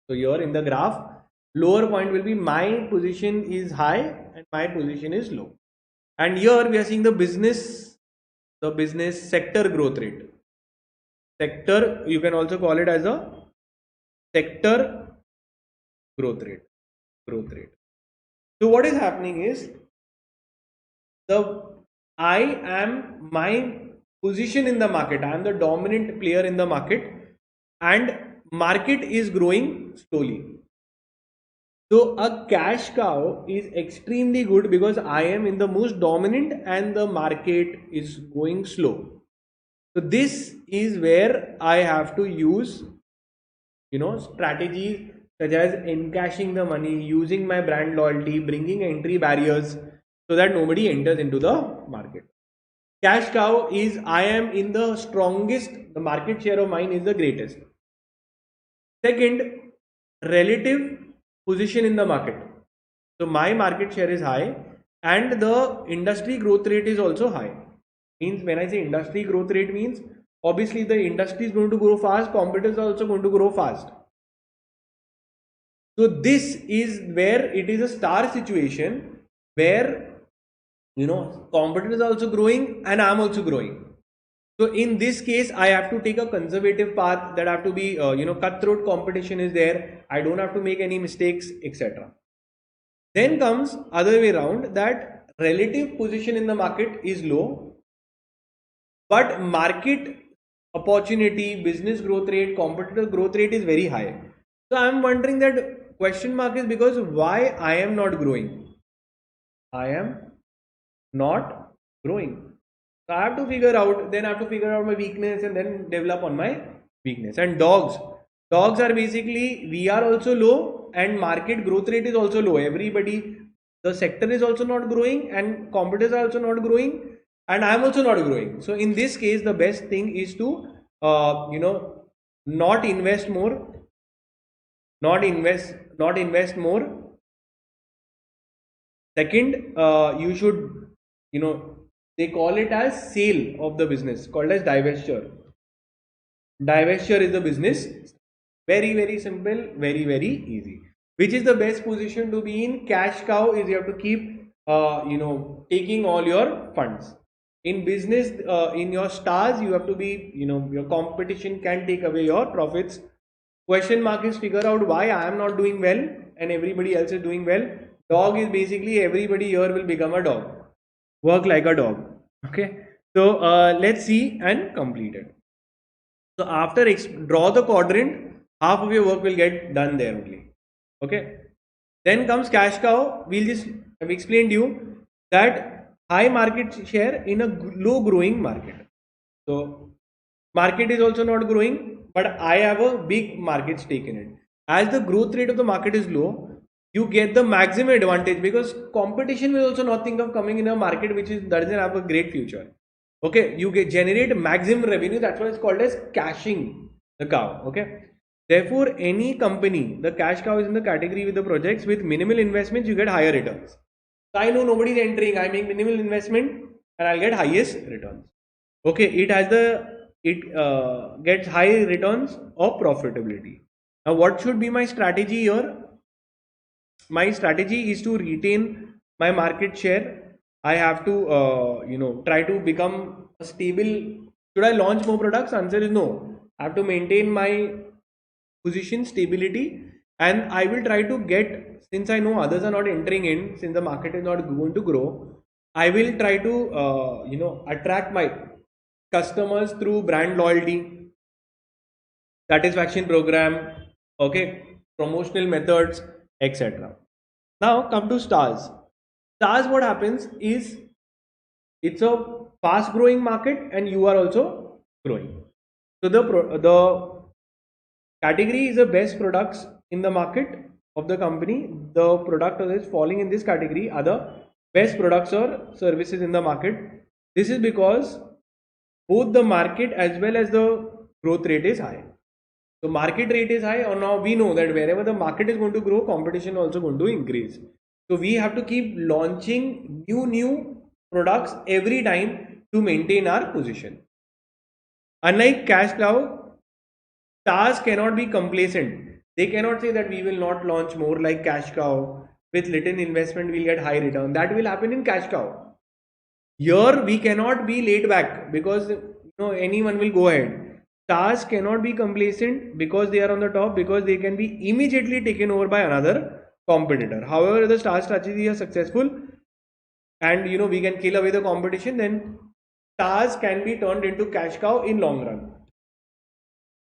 So here in the graph, lower point will be my position is high and my position is low. And here we are seeing the business sector growth rate. Sector, you can also call it as a sector growth rate. So what is happening is, I am my position in the market. I am the dominant player in the market, and market is growing slowly. So a cash cow is extremely good because I am in the most dominant and the market is going slow. So this is where I have to use, strategies such as encashing the money, using my brand loyalty, bringing entry barriers so that nobody enters into the market. Cash cow is I am in the strongest, the market share of mine is the greatest. Second, relative position in the market. So my market share is high and the industry growth rate is also high. Means when I say industry growth rate means obviously the industry is going to grow fast, competitors are also going to grow fast. So this is where it is a star situation where competitors are also growing and I am also growing. So in this case, I have to take a conservative path, that have to be, cutthroat competition is there. I don't have to make any mistakes, etc. Then comes other way around, that relative position in the market is low, but market opportunity, business growth rate, competitor growth rate is very high. So I am wondering that question mark is because why I am not growing. I am not growing. So I have to figure out, then I have to figure out my weakness and then develop on my weakness. And dogs are basically, we are also low and market growth rate is also low. Everybody, the sector is also not growing and competitors are also not growing and I am also not growing. So in this case, the best thing is to, not invest more. Second, you should, they call it as sale of the business, called as divestiture. Divestiture is the business. Very simple, very easy. Which is the best position to be in? Cash cow is you have to keep, taking all your funds. In business, in your stars, you have to be, your competition can take away your profits. Question mark is figure out why I am not doing well and everybody else is doing well. Dog is basically everybody here will become a dog. Work like a dog. Okay. So let's see and complete it. So after draw the quadrant, half of your work will get done there only. Okay. Then comes cash cow. We'll just have explained you that high market share in a low growing market. So market is also not growing, but I have a big market stake in it. As the growth rate of the market is low, you get the maximum advantage because competition will also not think of coming in a market which doesn't have a great future. Okay, you get generate maximum revenue. That's why it's called as cashing the cow. Okay, therefore any company, the cash cow is in the category with the projects with minimal investments, you get higher returns. So I know nobody is entering. I make minimal investment and I'll get highest returns. Okay, it gets high returns of profitability. Now, what should be my strategy here? My strategy is to retain my market share. I have to, try to become a stable. Should I launch more products? Answer is no. I have to maintain my position stability, and I will try to get. Since I know others are not entering in, since the market is not going to grow, I will try to, attract my customers through brand loyalty, satisfaction program, okay, promotional methods, etc. Now come to stars. Stars, what happens is it's a fast growing market and you are also growing. So the category is the best products in the market of the company. The product that is falling in this category are the best products or services in the market. This is because both the market as well as the growth rate is high. So market rate is high, or now we know that wherever the market is going to grow, competition also going to increase. So we have to keep launching new products every time to maintain our position. Unlike cash cow, stars cannot be complacent. They cannot say that we will not launch more. Like cash cow, with little investment we'll get high return. That will happen in cash cow. Here we cannot be laid back because anyone will go ahead. Stars cannot be complacent because they are on the top, because they can be immediately taken over by another competitor. However, the star strategy is successful and we can kill away the competition, then stars can be turned into cash cow in long run.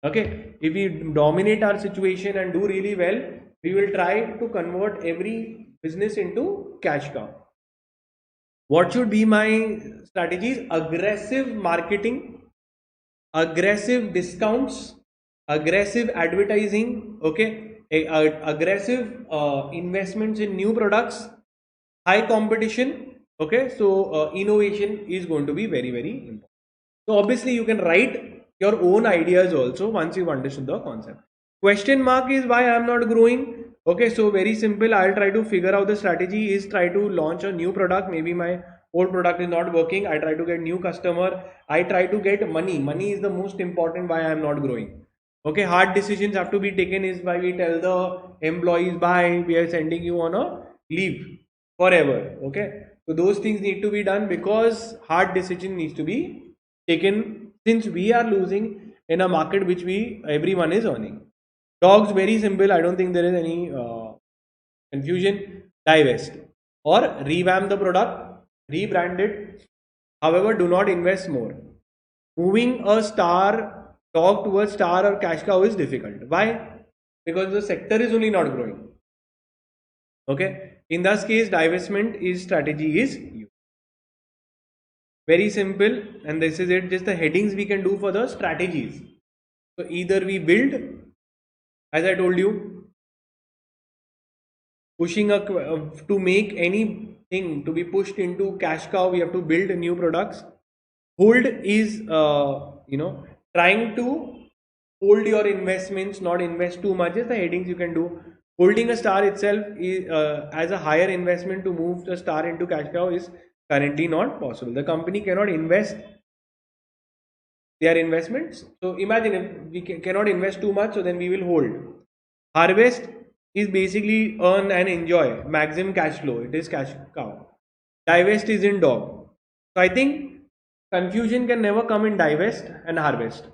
Okay, if we dominate our situation and do really well, we will try to convert every business into cash cow. What should be my strategies? Aggressive marketing, aggressive discounts, aggressive advertising, okay, aggressive investments in new products, high competition, okay. So innovation is going to be very important. So obviously you can write your own ideas also once you've understood the concept. Question mark is why I am not growing. Okay, so very simple. I'll try to figure out the strategy is try to launch a new product. Maybe my old product is not working. I try to get new customer. I try to get money. Money is the most important why I am not growing. Okay, hard decisions have to be taken is why we tell the employees, bye, we are sending you on a leave forever. Okay, so those things need to be done because hard decision needs to be taken since we are losing in a market which everyone is earning. Dogs, very simple. I don't think there is any confusion. Divest or revamp the product, rebrand it. However, do not invest more. Moving a star dog towards star or cash cow is difficult. Why? Because the sector is only not growing. Okay. In this case, divestment is strategy is used. Very simple, and this is it. Just the headings we can do for the strategies. So either we build, as I told you, pushing to make anything to be pushed into cash cow, we have to build new products. Hold is trying to hold your investments, not invest too much. Is the headings you can do. Holding a star itself is as a higher investment to move the star into cash cow is currently not possible. The company cannot invest their investments. So imagine if we cannot invest too much, so then we will hold. Harvest is basically earn and enjoy maximum cash flow. It is cash cow. Divest is in dog. So I think confusion can never come in divest and harvest.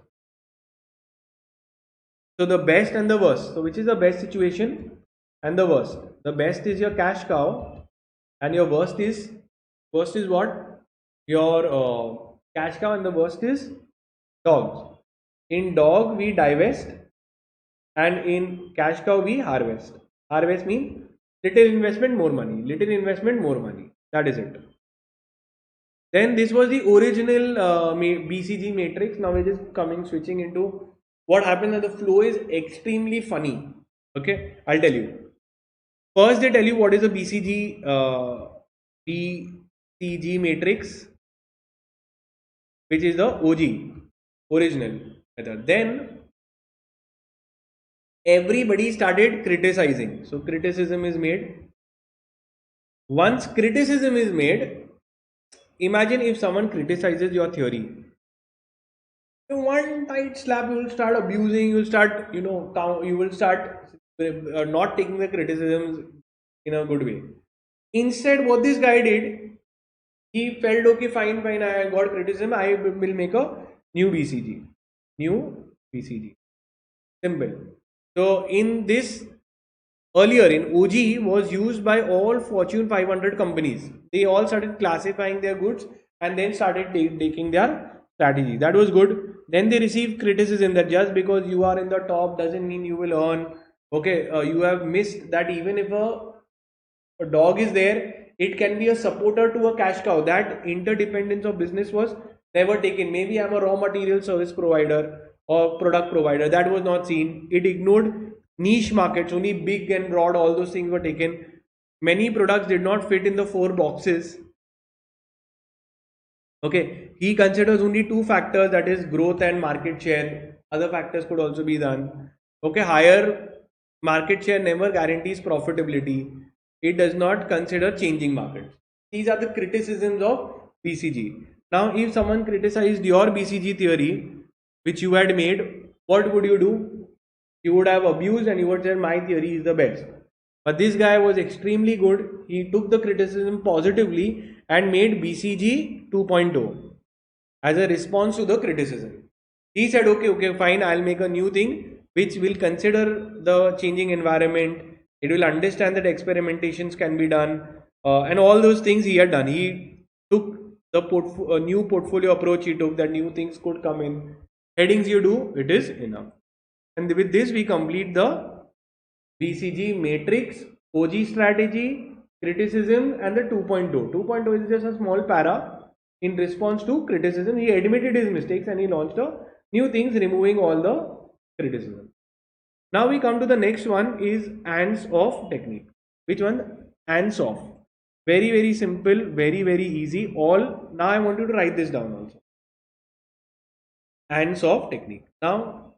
So the best and the worst. So which is the best situation and the worst? The best is your cash cow, and your worst is what? Your cash cow, and the worst is dogs. In dog we divest, and in cash cow we harvest. Harvest means little investment, more money. Little investment, more money. That is it. Then this was the original BCG matrix. Now it is switching into what happens when the flow is extremely funny. Okay, I'll tell you. First, they tell you what is a BCG matrix, which is the OG, original method. Then everybody started criticizing. So criticism is made. Once criticism is made, imagine if someone criticizes your theory. One tight slap, you will start abusing, you will start, you will start not taking the criticisms in a good way. Instead, what this guy did, he felt, okay, fine, I got criticism, I will make a new BCG. New BCG. Simple. So in this, earlier in OG was used by all Fortune 500 companies. They all started classifying their goods and then started taking their strategy. That was good. Then they received criticism that just because you are in the top doesn't mean you will earn. Okay, you have missed that even if a dog is there, it can be a supporter to a cash cow. That interdependence of business was never taken. Maybe I'm a raw material service provider or product provider. That was not seen. It ignored niche markets. Only big and broad, all those things were taken. Many products did not fit in the 4 boxes. Okay, he considers only 2 factors, that is growth and market share. Other factors could also be done. Okay, higher market share never guarantees profitability. It does not consider changing markets. These are the criticisms of BCG. Now, if someone criticized your BCG theory, which you had made, what would you do? You would have abused and you would say my theory is the best. But this guy was extremely good. He took the criticism positively and made BCG 2.0 as a response to the criticism. He said, okay, fine, I'll make a new thing which will consider the changing environment. It will understand that experimentations can be done, and all those things he had done. He took the new portfolio approach. He took that new things could come in. Headings you do, it is enough. And with this, we complete the BCG matrix, OG strategy, criticism, and the 2.0. 2.0 is just a small para in response to criticism. He admitted his mistakes and he launched a new things, removing all the criticism. Now we come to the next one, is hands off technique. Which one? Hands off. Very, very simple, very, very easy. All, now I want you to write this down also. Hands off technique. Now,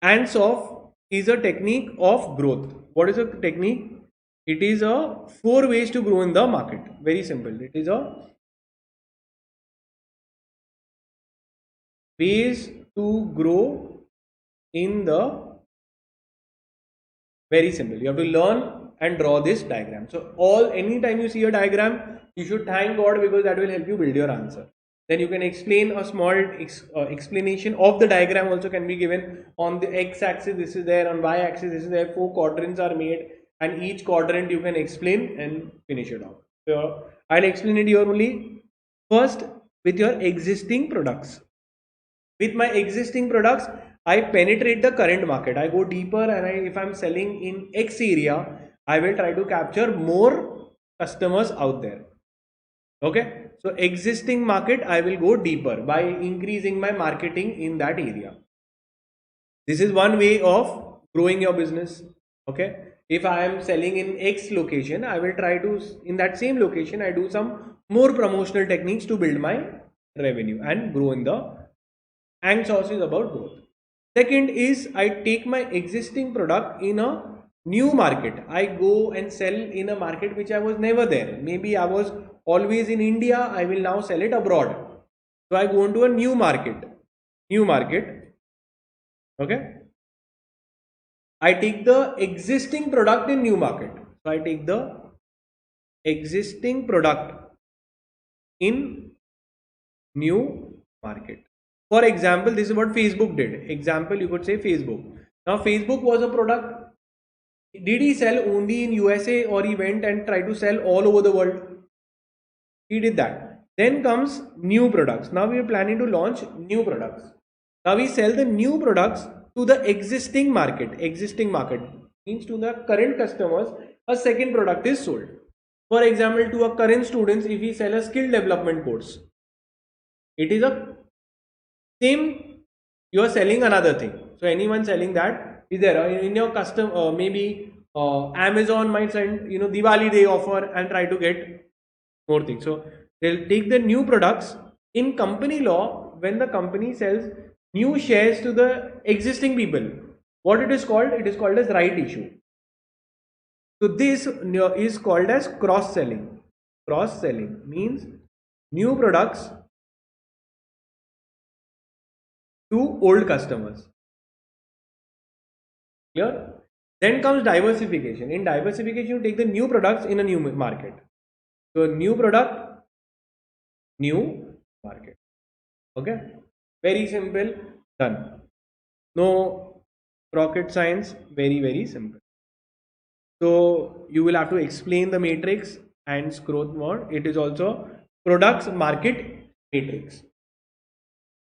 hands off is a technique of growth. What is a technique? It is a 4 ways to grow in the market. Very simple. It is a ways to grow in the, very simple. You have to learn and draw this diagram. So anytime you see a diagram, you should thank God, because that will help you build your answer. Then you can explain a small explanation of the diagram also can be given. On the x-axis this is there, on y-axis this is there. 4 quadrants are made, and each quadrant you can explain and finish it off. So I'll explain it here only. First, with your existing products. With my existing products, I penetrate the current market. I go deeper, and if I'm selling in X area, I will try to capture more customers out there. Okay, so existing market, I will go deeper by increasing my marketing in that area. This is one way of growing your business. Okay, if I am selling in X location, I will try to, in that same location, I do some more promotional techniques to build my revenue and grow in the, and source is about growth. Second is, I take my existing product in a new market. I go and sell in a market which I was never there. Maybe I was always in India, I will now sell it abroad. So I go into a new market. Okay, I take the existing product in new market. So I take the existing product in new market. For example, this is what Facebook did. Example, you could say Facebook. Now Facebook was a product. Did he sell only in USA or he went and tried to sell all over the world? He did that. Then comes new products. Now we are planning to launch new products. Now we sell the new products to the existing market. Existing market means to the current customers, a second product is sold. For example, to a current students, if we sell a skill development course, it is a same, you are selling another thing. So anyone selling that is there in your custom, maybe Amazon might send Diwali day offer and try to get more things. So they'll take the new products. In company law, when the company sells new shares to the existing people, what it is called? It is called as right issue. So this is called as cross selling. Cross selling means new products to old customers. Clear? Then comes diversification. In diversification, you take the new products in a new market. So new product, new market. Okay, very simple, done. No rocket science, very simple. So you will have to explain the matrix and growth mode. It is also products market matrix.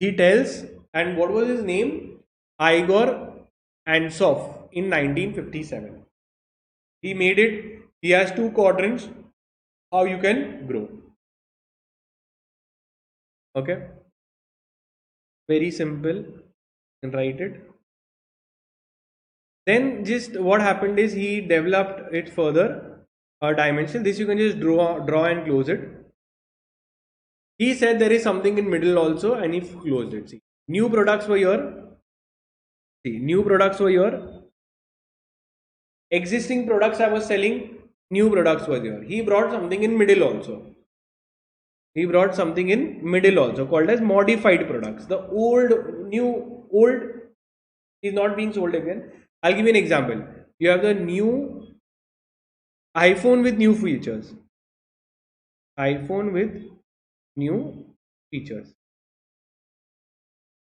He tells, and what was his name? Igor Ansoff in 1957. He made it. He has two quadrants. How you can grow. Okay. Very simple. You can write it. Then just what happened is he developed it further a dimension. This you can just draw and close it. He said there is something in middle also and he closed it. See, new products were here. See, new products were here. Existing products I was selling, new products were there. He brought something in middle also. He brought something in middle also called as modified products. The old is not being sold again. I'll give you an example. You have the new iPhone with new features. iPhone with new features.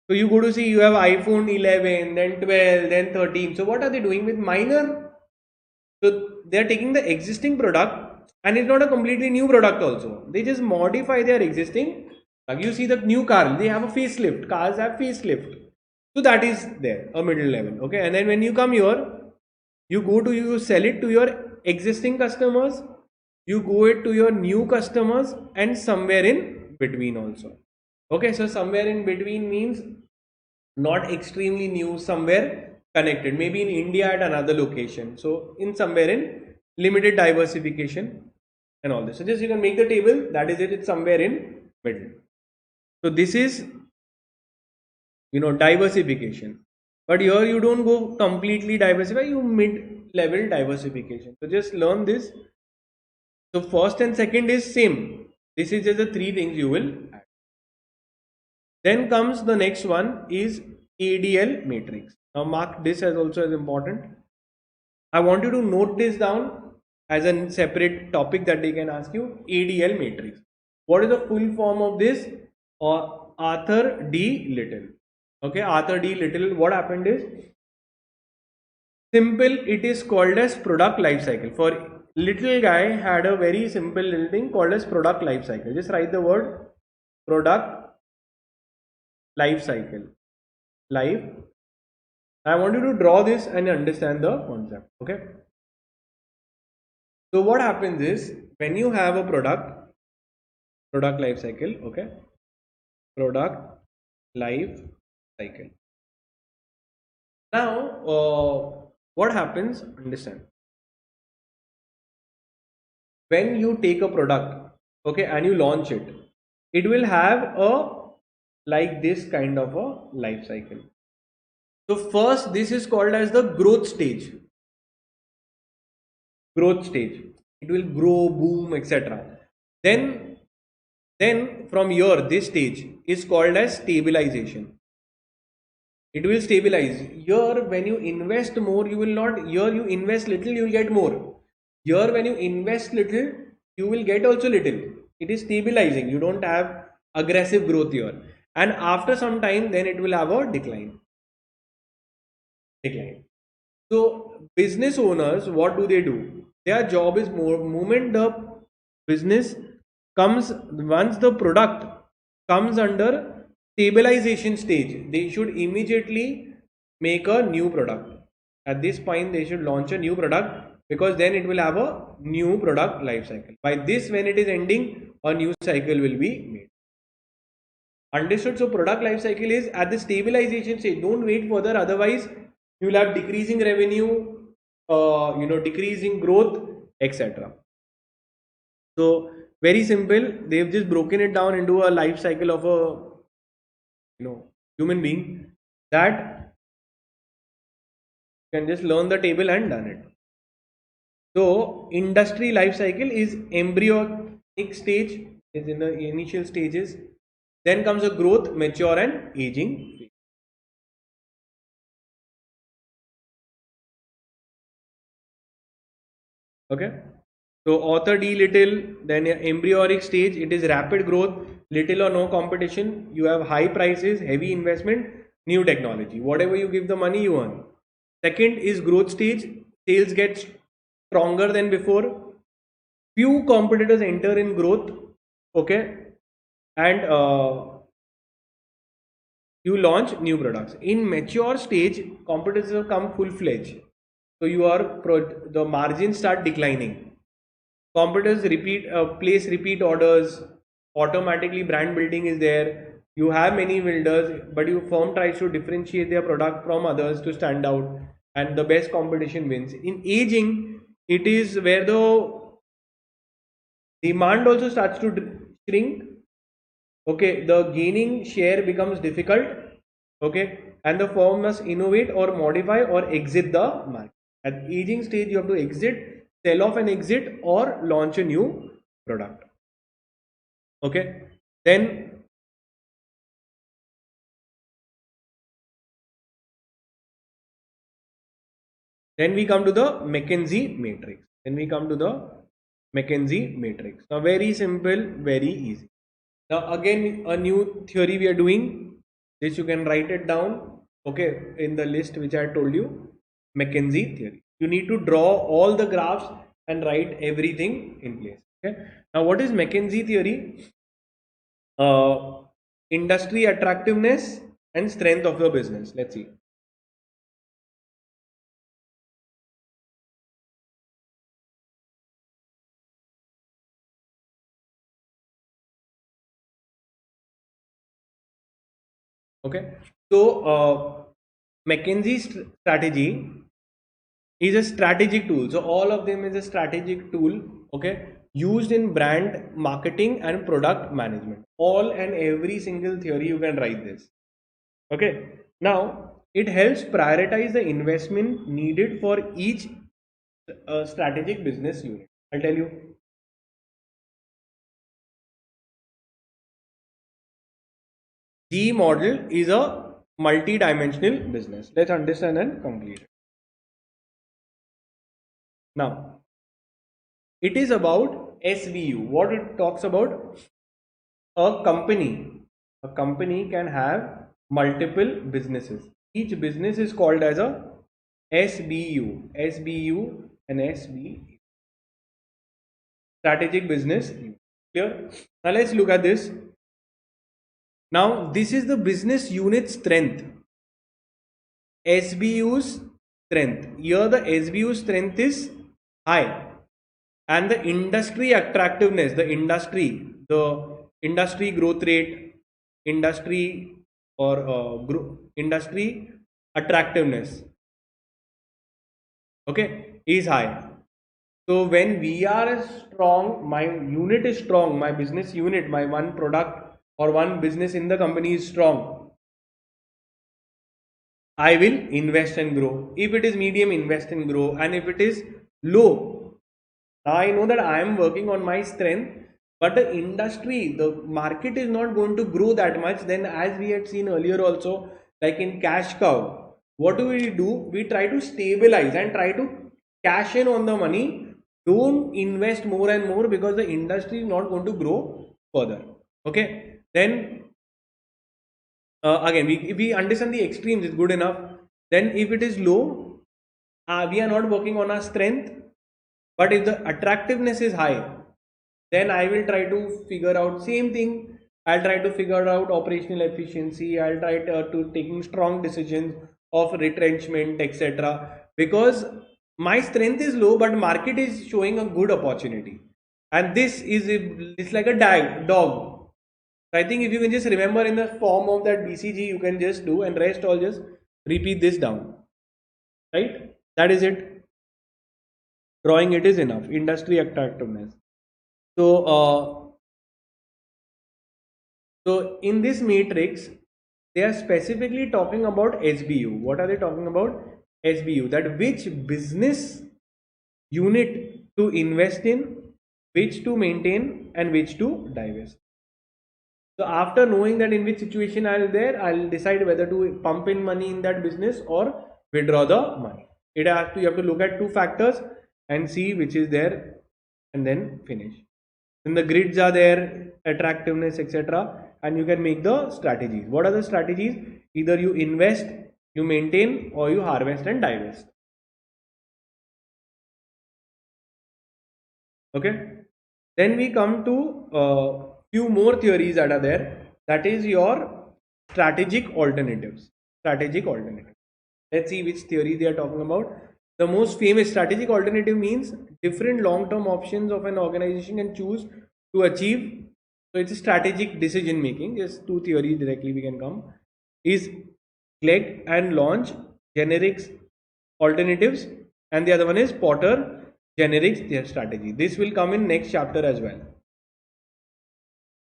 So you go to see you have iPhone 11, then 12, then 13. So what are they doing with minor? So they are taking the existing product and it's not a completely new product also. They just modify their existing. Like you see the new car, they have a facelift. Cars have facelift. So that is there, a middle level. Okay. And then when you come here, you sell it to your existing customers. You go it to your new customers and somewhere in between also. Okay. So somewhere in between means not extremely new, somewhere connected, maybe in India at another location. So in somewhere in limited diversification and all this. So just you can make the table, that is it, it's somewhere in middle. So this is diversification. But here you don't go completely diversify, you mid-level diversification. So just learn this. So first and second is same. This is just the three things you will add. Then comes the next one is ADL matrix. Now mark this as also as important. I want you to note this down as a separate topic that they can ask you. ADL matrix. What is the full form of this? Or Arthur D. Little. Okay, Arthur D. Little. What happened is simple. It is called as product life cycle. For little guy had a very simple little thing called as product life cycle. Just write the word product life cycle. Life. I want you to draw this and understand the concept. Okay. So what happens is when you have a product life cycle. Okay. Product life cycle. Now, what happens? Understand. When you take a product, okay, and you launch it, it will have a like this kind of a life cycle. So first, this is called as the growth stage. Growth stage. It will grow, boom, etc. Then from here, this stage is called as stabilization. It will stabilize. Here, when you invest more, you will not. Here, you invest little, you will get more. Here, when you invest little, you will get also little. It is stabilizing. You don't have aggressive growth here. And after some time, then it will have a decline. decline. So business owners, what do they do? Their job is more moment the business comes, once the product comes under stabilization stage, they should immediately make a new product. At this point, they should launch a new product, because then it will have a new product life cycle. By this, when it is ending, a new cycle will be made. Understood? So product life cycle is at the stabilization stage. Don't wait further, otherwise you will have decreasing revenue, decreasing growth, etc. So very simple. They've just broken it down into a life cycle of a human being, that can just learn the table and done it. So industry life cycle is embryonic stage, is in the initial stages. Then comes a growth, mature and aging phase. Okay. So author D little, then embryonic stage, it is rapid growth, little or no competition, you have high prices, heavy investment, new technology. Whatever you give the money, you earn. Second is growth stage, sales get stronger than before, few competitors enter in growth, okay, and you launch new products. In mature stage, competitors come full-fledged, so the margins start declining. Competitors place repeat orders, automatically brand building is there, you have many builders, but your firm tries to differentiate their product from others to stand out, and the best competition wins. In aging, it is where the demand also starts to shrink, okay, the gaining share becomes difficult, okay, and the firm must innovate or modify or exit the market. At aging stage, you have to exit, sell off and exit, or launch a new product. Okay, then we come to the McKinsey matrix. Now very simple, very easy. Now again, a new theory we are doing. This you can write it down, okay, in the list which I told you. McKinsey theory. You need to draw all the graphs and write everything in place. Okay. Now what is McKinsey theory? Industry attractiveness and strength of your business. Let's see. Okay. So McKinsey's strategy is a strategic tool. So all of them is a strategic tool, okay, used in brand marketing and product management. All and every single theory you can write this. Okay. Now it helps prioritize the investment needed for each strategic business unit. I'll tell you. G model is a multi-dimensional business. Let's understand and complete it. Now, it is about SBU. What it talks about? A company can have multiple businesses. Each business is called as a SBU. SBU and SBU. Strategic business. Clear? Now let's look at this. Now this is the business unit strength. SBU's strength. Here the SBU strength is high, and the industry attractiveness, the industry growth rate, industry industry attractiveness, okay, is high. So when we are strong, my unit is strong, my business unit, my one product or one business in the company is strong, I will invest and grow. If it is medium, invest and grow. And if it is low, I know that I am working on my strength, but the industry, the market is not going to grow that much. Then as we had seen earlier also, like in cash cow, what do? We try to stabilize and try to cash in on the money. Don't invest more and more, because the industry is not going to grow further. Okay. Then again, if we understand the extremes, is good enough. Then if it is low, we are not working on our strength. But if the attractiveness is high, then I will try to figure out same thing. I'll try to figure out operational efficiency. I'll try to taking strong decisions of retrenchment, etc. Because my strength is low, but market is showing a good opportunity, and this is it's like a dog. So I think if you can just remember in the form of that BCG, you can just do, and rest all just repeat this down. Right? That is it. Drawing it is enough. Industry attractiveness. So, so in this matrix, they are specifically talking about SBU. What are they talking about? SBU. That which business unit to invest in, which to maintain, and which to divest. So after knowing that in which situation I will there, I'll decide whether to pump in money in that business or withdraw the money. It has to, you have to look at two factors and see which is there and then finish. Then the grids are there, attractiveness, etc. And you can make the strategies. What are the strategies? Either you invest, you maintain, or you harvest and divest. Okay. Then we come to few more theories that are there. That is your strategic alternatives. Strategic alternatives. Let's see which theory they are talking about. The most famous strategic alternative means different long-term options of an organization can choose to achieve. So it's a strategic decision making. Just two theories directly we can come. Is collect and launch generics alternatives, and the other one is Potter generics their strategy. This will come in next chapter as well.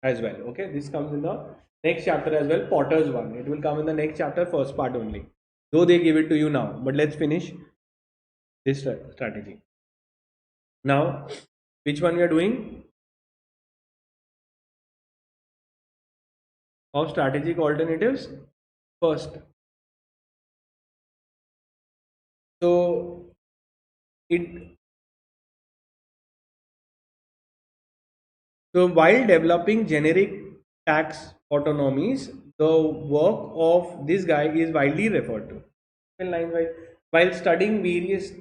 Okay, this comes in the next chapter as well. Potter's one. It will come in the next chapter, first part only. Though they give it to you now, but let's finish this strategy. Now, which one we are doing? Of strategic alternatives first. So while developing generic tax autonomies, the work of this guy is widely referred to. While studying various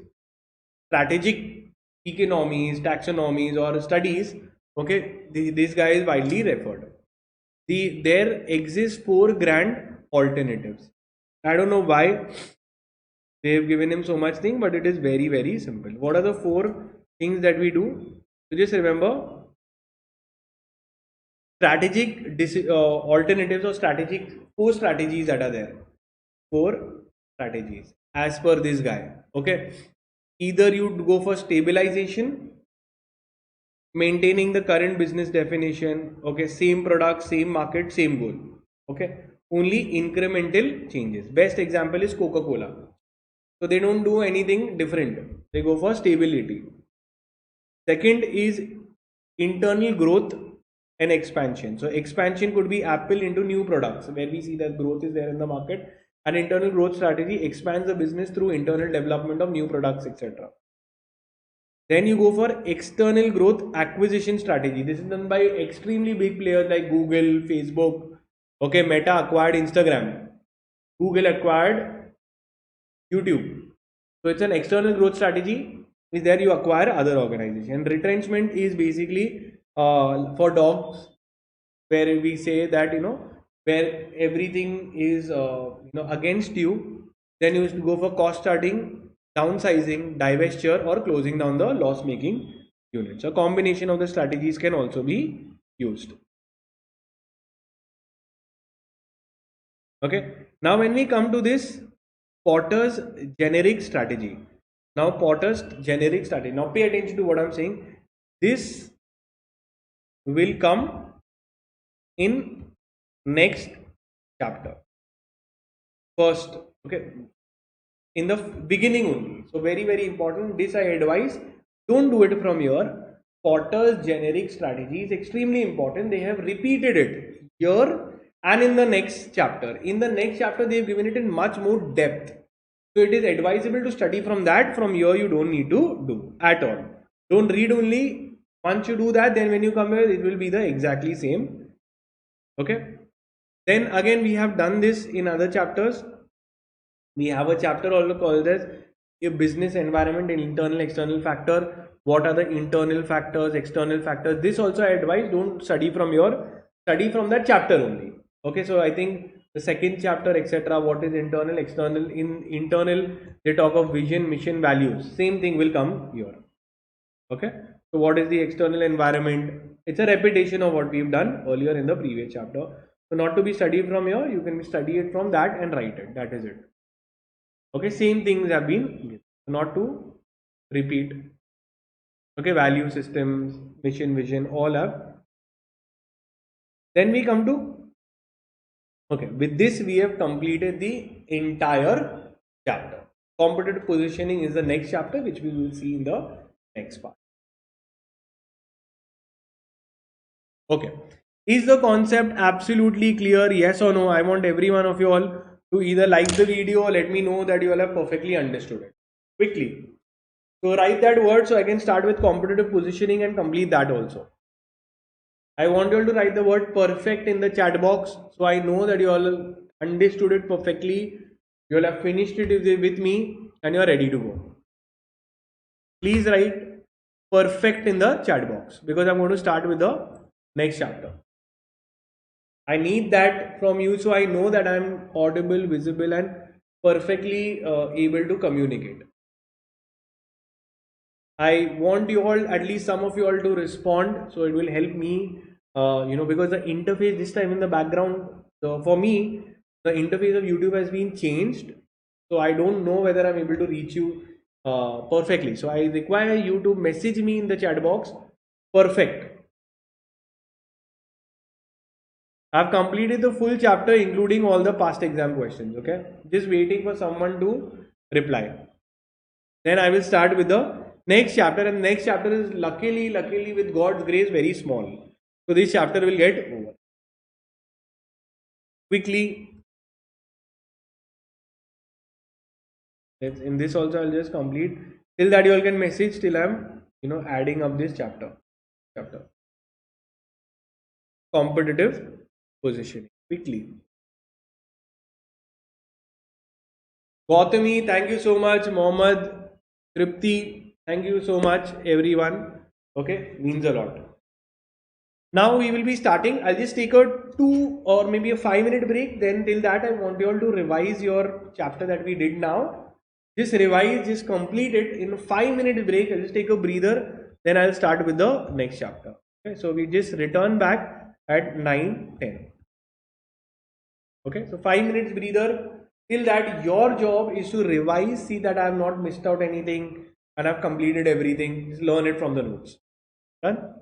strategic economies, taxonomies, or studies, okay, this guy is widely referred. There exist 4 grand alternatives. I don't know why they have given him so much thing, but it is very, very simple. What are the 4 things that we do? So just remember, strategic alternatives or strategic 4 strategies that are there. 4 strategies as per this guy. Okay, either you go for stabilization, maintaining the current business definition, okay, same product, same market, same goal, okay, only incremental changes. Best example is Coca-Cola. So they don't do anything different, they go for stability. Second is internal growth and expansion. So expansion could be Apple into new products where we see that growth is there in the market. An internal growth strategy expands the business through internal development of new products, etc. Then you go for external growth acquisition strategy. This is done by extremely big players like Google, Facebook. Okay, Meta acquired Instagram. Google acquired YouTube. So it's an external growth strategy. Is there you acquire other organization. Retrenchment is basically for dogs, where we say that where everything is against you. Then you go for cost cutting, downsizing, divestiture, or closing down the loss-making units. A combination of the strategies can also be used. Okay. Now when we come to this Potter's generic strategy. Now Potter's generic strategy. Now pay attention to what I'm saying. This will come in next chapter. First, okay, in the beginning only. So very, very important. This I advise. Don't do it from here. Potter's generic strategy is extremely important. They have repeated it here and in the next chapter. In the next chapter, they have given it in much more depth. So it is advisable to study from that. From here, you don't need to do at all. Don't read only. Once you do that, then when you come here, it will be the exactly same. Okay. Then again, we have done this in other chapters. We have a chapter also called as a business environment and internal external factor. What are the internal factors, external factors? This also I advise, don't study from study from that chapter only. Okay, so I think the second chapter, etc. What is internal, external? In internal, they talk of vision, mission, values. Same thing will come here. Okay, so what is the external environment? It's a repetition of what we've done earlier in the previous chapter. So not to be studied from here, you can study it from that and write it. That is it. Okay, same things have been given, not to repeat. Okay, value systems, mission, vision, all have. Then we come to, okay, with this we have completed the entire chapter. Competitive positioning is the next chapter, which we will see in the next part. Okay, is the concept absolutely clear? Yes or no? I want every one of you all to either like the video or let me know that you all have perfectly understood it quickly. So write that word so I can start with competitive positioning and complete that also. I want you all to write the word perfect in the chat box so I know that you all understood it perfectly. You all have finished it with me and you are ready to go. Please write perfect in the chat box because I'm going to start with the next chapter. I need that from you so I know that I'm audible, visible, and perfectly able to communicate. I want you all, at least some of you all, to respond, so it will help me. Because the interface this time in the background, for me, the interface of YouTube has been changed, so I don't know whether I'm able to reach you perfectly. So I require you to message me in the chat box. Perfect. I've completed the full chapter, including all the past exam questions. Okay, just waiting for someone to reply. Then I will start with the next chapter, and next chapter is luckily with God's grace very small. So this chapter will get over quickly. In this also I'll just complete. Till that you all can message till I'm adding up this chapter. Competitive positioning quickly. Gautami, thank you so much. Mohammed, Tripti, thank you so much, everyone. Okay, means a lot. Now we will be starting. I'll just take a 2 or maybe a 5 minute break. Then till that, I want you all to revise your chapter that we did now. Just revise, just complete it in a 5 minute break. I'll just take a breather. Then I'll start with the next chapter. Okay, so we just return back at 9:10. Okay, so 5 minutes breather. Till that, your job is to revise, see that I have not missed out anything and I've completed everything. Just learn it from the notes. Done?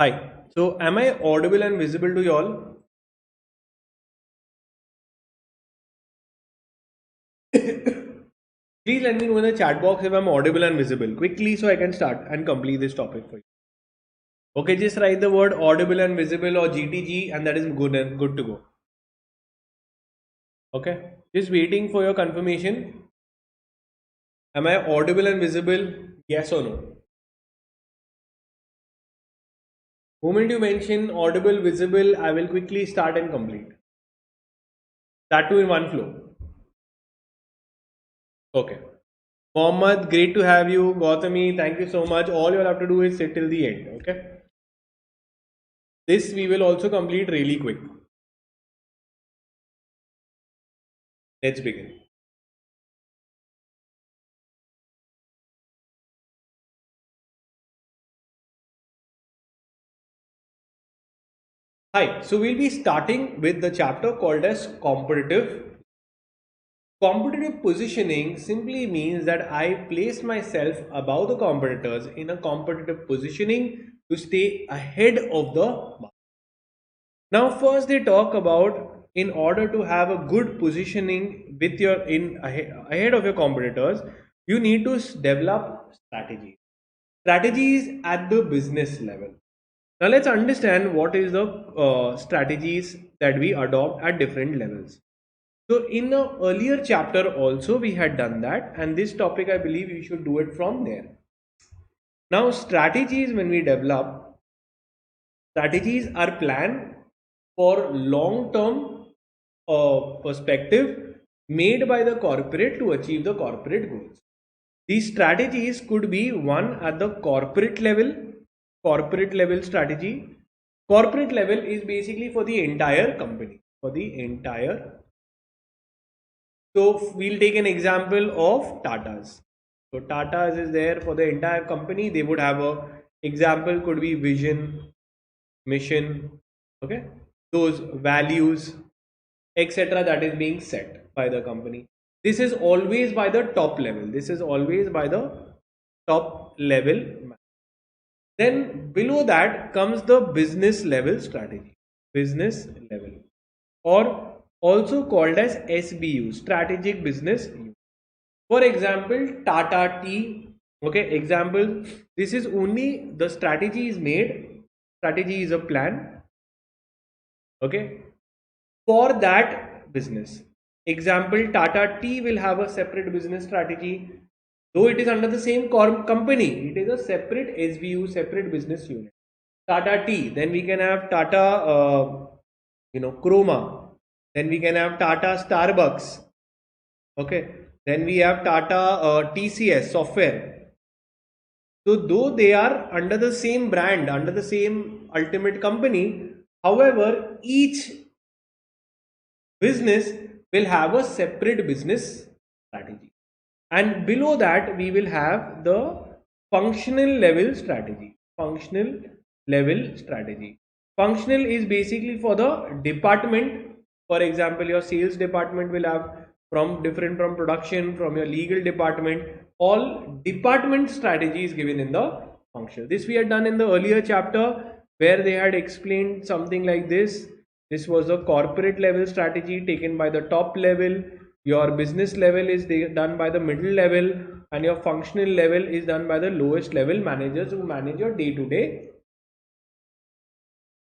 Hi. So, am I audible and visible to you all? Please let me know in the chat box if I'm audible and visible quickly so I can start and complete this topic for you. Okay, just write the word audible and visible or GTG and that is good and good to go. Okay, just waiting for your confirmation. Am I audible and visible? Yes or no? Moment you mention audible, visible, I will quickly start and complete. That too in one flow. Okay. Mohammed, great to have you. Gautami, thank you so much. All you have to do is sit till the end. Okay. This we will also complete really quick. Let's begin. Hi. So we'll be starting with the chapter called as competitive. Competitive positioning simply means that I place myself above the competitors in a competitive positioning to stay ahead of the market. Now, first they talk about in order to have a good positioning with your ahead of your competitors, you need to develop strategies. Strategies at the business level. Now let's understand what is the strategies that we adopt at different levels. So in the earlier chapter also we had done that, and this topic I believe we should do it from there. Now strategies, when we develop strategies, are planned for long term perspective made by the corporate to achieve the corporate goals. These strategies could be one at the corporate level strategy. Corporate level is basically for the entire company, for the entire. So we'll take an example of Tata's. So Tata's is there for the entire company. They would have a example could be vision, mission, okay, those values, etc. that is being set by the company. This is always by the top level. This is always by the top level. Then below that comes the business level strategy. Business level, or also called as SBU, strategic business unit. For example, Tata Tea. Okay, example. This is only the strategy is made. Strategy is a plan. Okay, for that business. Example, Tata Tea will have a separate business strategy. Though it is under the same company, it is a separate SBU, separate business unit. Tata Tea. Then we can have Tata, Chroma. Then we can have Tata Starbucks. Okay. Then we have Tata TCS software. So though they are under the same brand, under the same ultimate company, however, each business will have a separate business strategy. And below that, we will have the functional level strategy. Functional level strategy. Functional is basically for the department. For example, your sales department will have from production, from your legal department, all department strategies given in the functional. This we had done in the earlier chapter where they had explained something like this. This was a corporate level strategy taken by the top level. Your business level is done by the middle level, and your functional level is done by the lowest level managers who manage your day to day.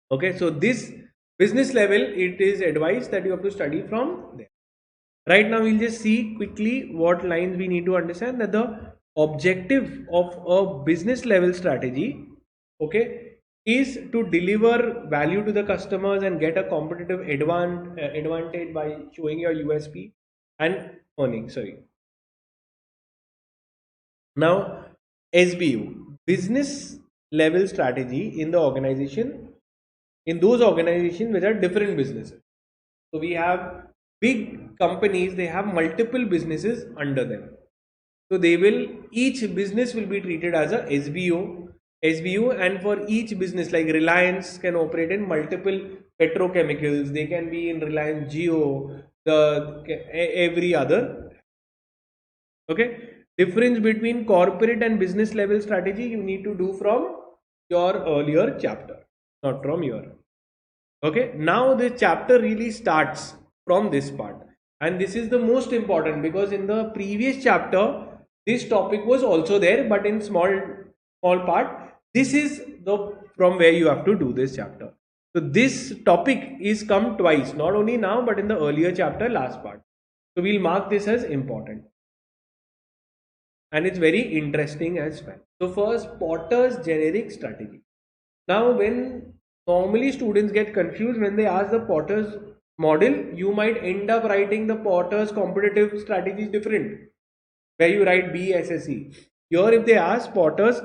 Okay, so this business level, it is advised that you have to study from there. Right now, we'll just see quickly what lines we need to understand, that the objective of a business level strategy, okay, is to deliver value to the customers and get a competitive advantage by showing your USP and earning. Sorry. Now, SBU, business level strategy in the organization, in those organizations which are different businesses. So we have big companies, they have multiple businesses under them. So they will, each business will be treated as a SBU, and for each business, like Reliance can operate in multiple petrochemicals, they can be in Reliance Geo, every other. Okay, difference between corporate and business level strategy you need to do from your earlier chapter, not from here. Okay, now this chapter really starts from this part, and this is the most important because in the previous chapter this topic was also there, but in small part. This is the from where you have to do this chapter. So this topic is come twice, not only now but in the earlier chapter last part. So we'll mark this as important, and it's very interesting as well. So first, Potter's generic strategy. Now when normally students get confused when they ask the Potter's model, you might end up writing the Potter's competitive strategy is different, where you write BSSE. Here if they ask Potter's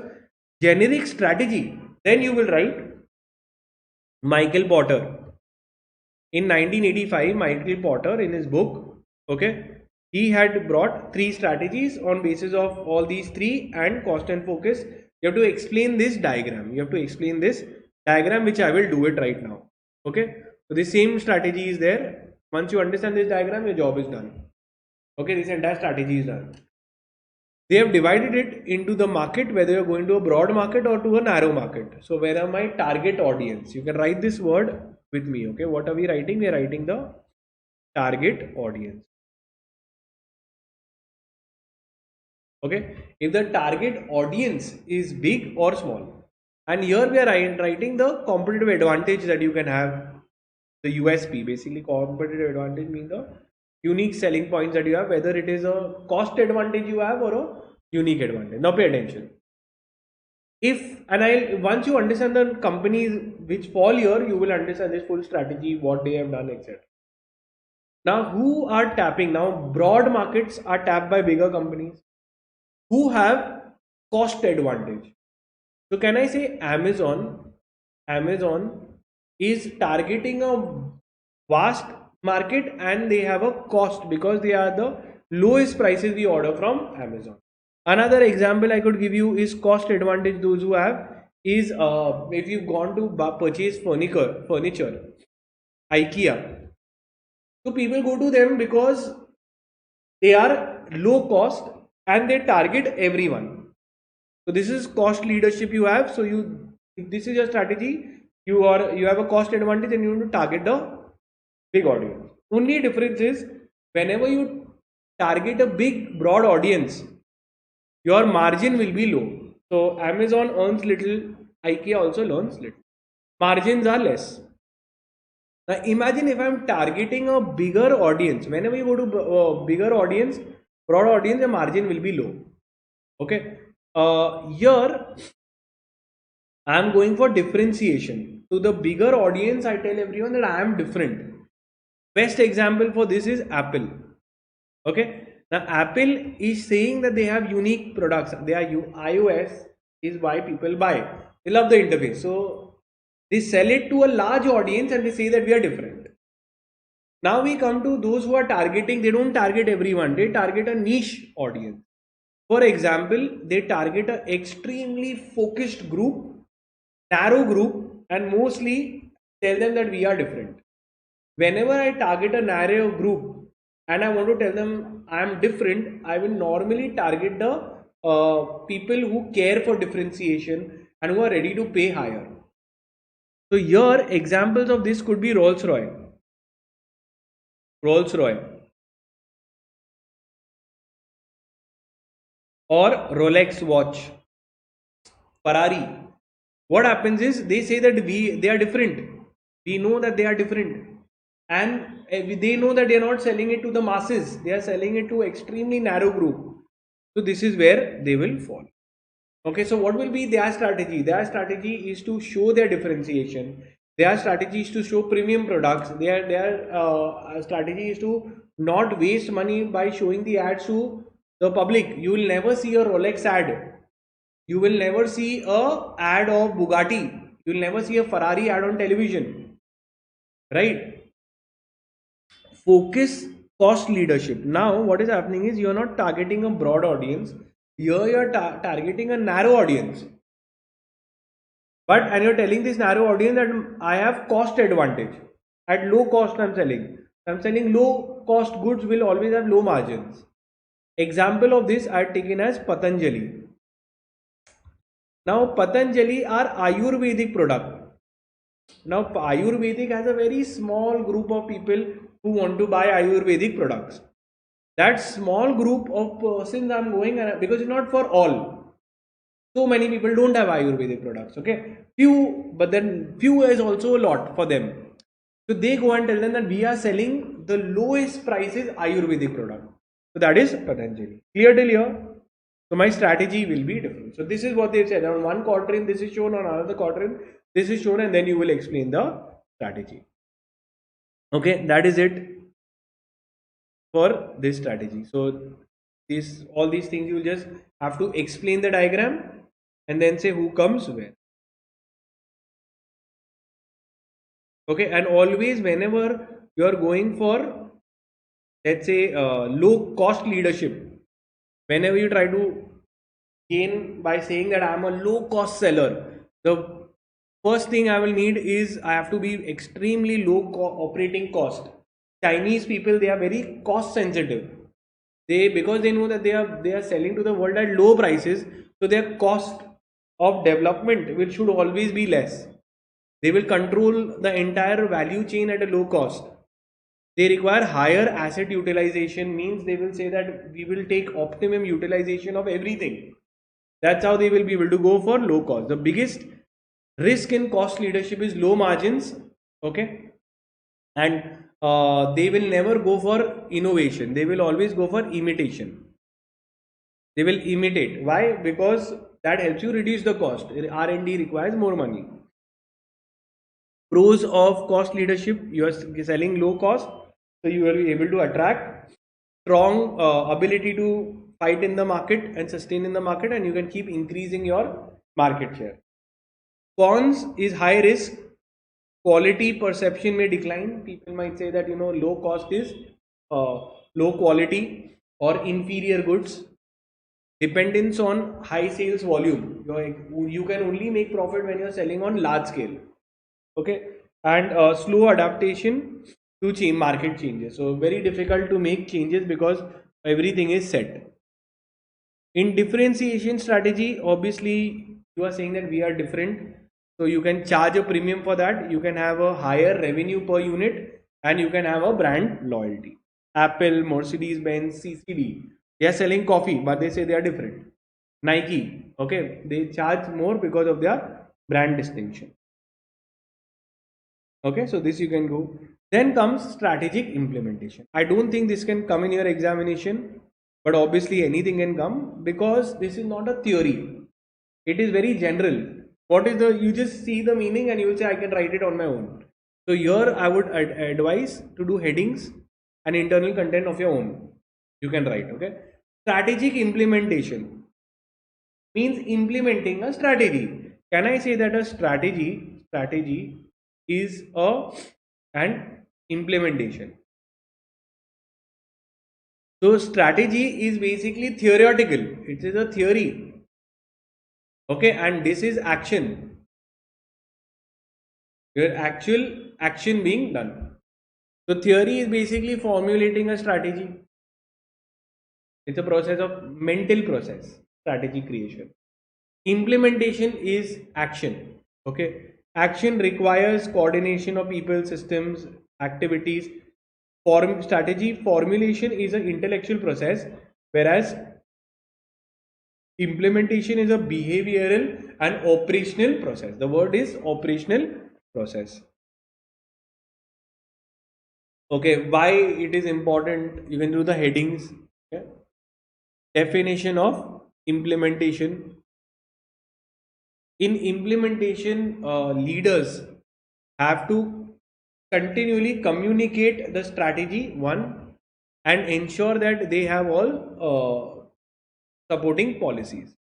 generic strategy, then you will write Michael Potter. In 1985, Michael Potter in his book, okay, he had brought three strategies on basis of all these three and cost and focus. You have to explain this diagram. You have to explain this diagram, which I will do it right now. Okay, so the same strategy is there. Once you understand this diagram, your job is done. Okay, this entire strategy is done. They have divided it into the market, whether you're going to a broad market or to a narrow market. So where are my target audience? You can write this word with me. Okay, what are we writing? We are writing the target audience. Okay, if the target audience is big or small, and here we are writing the competitive advantage that you can have, the USP. Basically competitive advantage means the unique selling points that you have, whether it is a cost advantage you have or a unique advantage. Now pay attention. If and I once you understand the companies which fall here, you will understand this full strategy, what they have done, etc. Now who are tapping? Now broad markets are tapped by bigger companies who have cost advantage. So can I say Amazon is targeting a vast market and they have a cost because they are the lowest prices we order from Amazon. Another example I could give you is cost advantage. Those who have is if you've gone to purchase furniture, IKEA. So people go to them because they are low cost and they target everyone. So this is cost leadership you have. So if this is your strategy, you have a cost advantage and you want to target the big audience. Only difference is whenever you target a big broad audience, your margin will be low. So Amazon earns little, IKEA also earns little. Margins are less. Now imagine if I'm targeting a bigger audience. Whenever you go to a bigger audience, broad audience, the margin will be low. Okay. Here I am going for differentiation. To the bigger audience, I tell everyone that I am different. Best example for this is Apple. Okay. Now Apple is saying that they have unique products. They are iOS is why people buy. They love the interface. So they sell it to a large audience and they say that we are different. Now we come to those who are targeting. They don't target everyone. They target a niche audience. For example, they target an extremely focused group, narrow group, and mostly tell them that we are different. Whenever I target a narrow group and I want to tell them I am different, I will normally target the people who care for differentiation and who are ready to pay higher. So here examples of this could be Rolls-Royce or Rolex watch, Ferrari. What happens is they say that they are different. We know that they are different, and they know that they are not selling it to the masses. They are selling it to extremely narrow group. So this is where they will fall. Okay, so what will be their strategy? Their strategy is to show their differentiation. Their strategy is to show premium products. Their strategy is to not waste money by showing the ads to the public. You will never see a Rolex ad. You will never see a ad of Bugatti. You will never see a Ferrari ad on television. Right? Focus, cost leadership. Now what is happening is you are not targeting a broad audience. Here you are targeting a narrow audience. And you're telling this narrow audience that I have cost advantage. At low cost I'm selling low cost goods will always have low margins. Example of this I had taken as Patanjali. Now Patanjali are Ayurvedic product. Now Ayurvedic has a very small group of people who want to buy Ayurvedic products. That small group of persons I'm going, because it's not for all. So many people don't have Ayurvedic products. Okay, few, but then few is also a lot for them. So they go and tell them that we are selling the lowest prices Ayurvedic product. So that is Patanjali. Clear till here? So my strategy will be different. So this is what they said. On one quadrant this is shown, on another quadrant this is shown, and then you will explain the strategy. Okay, that is it for this strategy. So this, all these things you will just have to explain the diagram and then say who comes where. Okay, and always whenever you are going for, let's say, low cost leadership, whenever you try to gain by saying that I am a low cost seller, the first thing I will need is I have to be extremely low operating cost. Chinese people, they are very cost sensitive. They, because they know that they are selling to the world at low prices, so their cost of development will should always be less. They will control the entire value chain at a low cost. They require higher asset utilization, means they will say that we will take optimum utilization of everything. That's how they will be able to go for low cost. The biggest risk in cost leadership is low margins. Okay, and they will never go for innovation. They will always go for imitation. They will imitate. Why? Because that helps you reduce the cost. R&D requires more money. Pros of cost leadership: you are selling low cost, so you will be able to attract strong ability to fight in the market and sustain in the market, and you can keep increasing your market share. Cons is high risk, quality perception may decline. People might say that, you know, low cost is low quality or inferior goods. Dependence on high sales volume. You can only make profit when you're selling on large scale. Okay, and slow adaptation to change, market changes. So very difficult to make changes because everything is set. In differentiation strategy, obviously you are saying that we are different, so you can charge a premium for that. You can have a higher revenue per unit, and you can have a brand loyalty. Apple, Mercedes Benz, CCD, they are selling coffee, but they say they are different. Nike, okay, they charge more because of their brand distinction. Okay, so this you can go. Then comes strategic implementation. I don't think this can come in your examination, but obviously anything can come, because this is not a theory. It is very general. What is the, you just see the meaning and you will say I can write it on my own. So here I would advise to do headings and internal content of your own. You can write. Okay. Strategic implementation means implementing a strategy. Can I say that a strategy is an implementation? So strategy is basically theoretical. It is a theory. Okay, and this is action. Your actual action being done. So theory is basically formulating a strategy. It's a process of mental process, strategy creation. Implementation is action. Okay, action requires coordination of people, systems, activities. Strategy formulation is an intellectual process, whereas implementation is a behavioral and operational process. The word is operational process. Okay, why it is important? You can do the headings. Okay. Definition of implementation. In implementation, leaders have to continually communicate the strategy, one, and ensure that they have all supporting policies.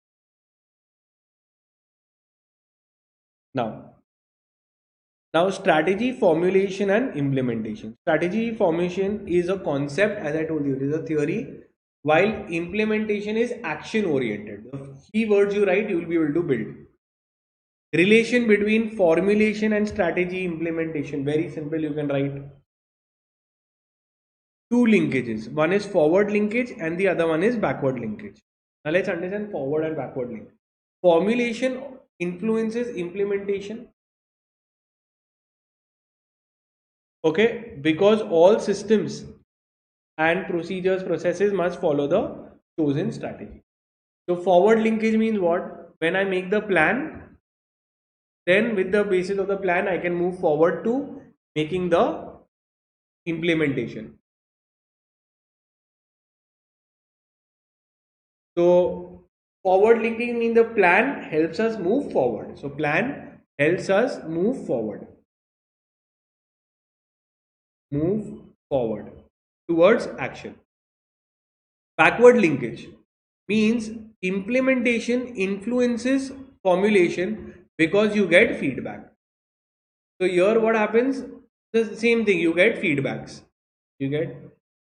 Now strategy formulation and implementation. Strategy formation is a concept, as I told you, it is a theory, while implementation is action oriented. The keywords you write, you will be able to build. Relation between formulation and strategy implementation, very simple, you can write. Two linkages, one is forward linkage and the other one is backward linkage. Now let's understand forward and backward linkage. formulation influences implementation. Okay, because all systems and procedures, processes must follow the chosen strategy. So forward linkage means what? When I make the plan, then with the basis of the plan, I can move forward to making the implementation. So forward linking means the plan helps us move forward. So plan helps us move forward towards action. Backward linkage means implementation influences formulation because you get feedback. So here what happens? The same thing, you get feedbacks. You get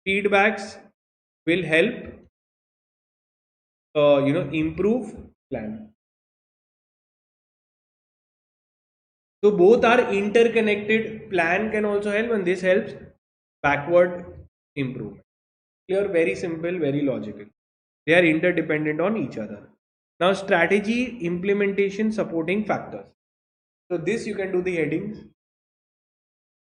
feedbacks will help improve plan. So both are interconnected. Plan can also help, and this helps backward improvement. Clear, very simple, very logical. They are interdependent on each other. Now strategy implementation supporting factors. So this you can do the headings.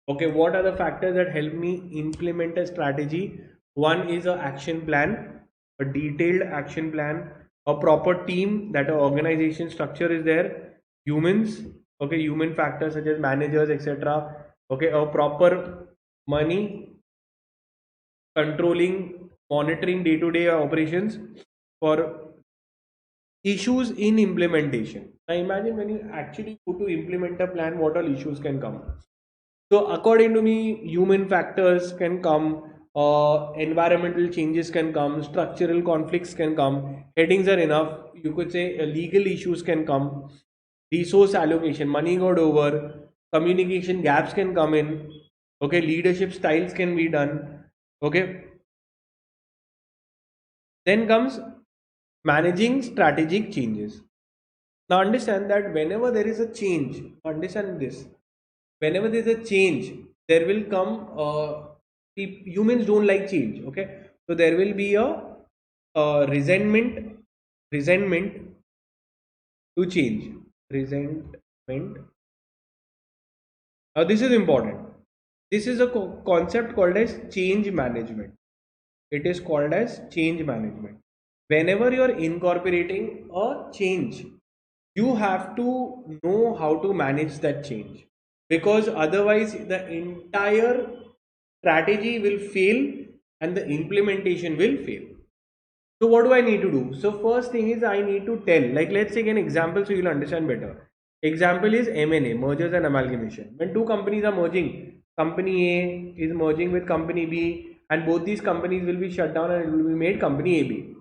Okay, what are the factors that help me implement a strategy? One is a action plan, a detailed action plan, a proper team, that a organization structure is there, humans, okay, human factors such as managers, etc. Okay, a proper money, controlling, monitoring day-to-day operations for issues in implementation. Now imagine when you actually go to implement a plan, what all issues can come. So according to me, human factors can come, environmental changes can come, structural conflicts can come, headings are enough. You could say legal issues can come, resource allocation, money got over, communication gaps can come in, okay, leadership styles can be done, okay. Then comes managing strategic changes. Now understand that whenever there is a change, understand this, whenever there is a change, there will come humans don't like change, okay, so there will be a resentment to change, resentment. Now this is important. This is a concept called as change management. It is called as change management. Whenever you are incorporating a change, you have to know how to manage that change, because otherwise the entire strategy will fail and the implementation will fail. So what do I need to do? So first thing is, I need to tell, like let's take an example so you'll understand better. Example is M&A, mergers and amalgamation. When two companies are merging, company A is merging with company B, and both these companies will be shut down and it will be made company AB.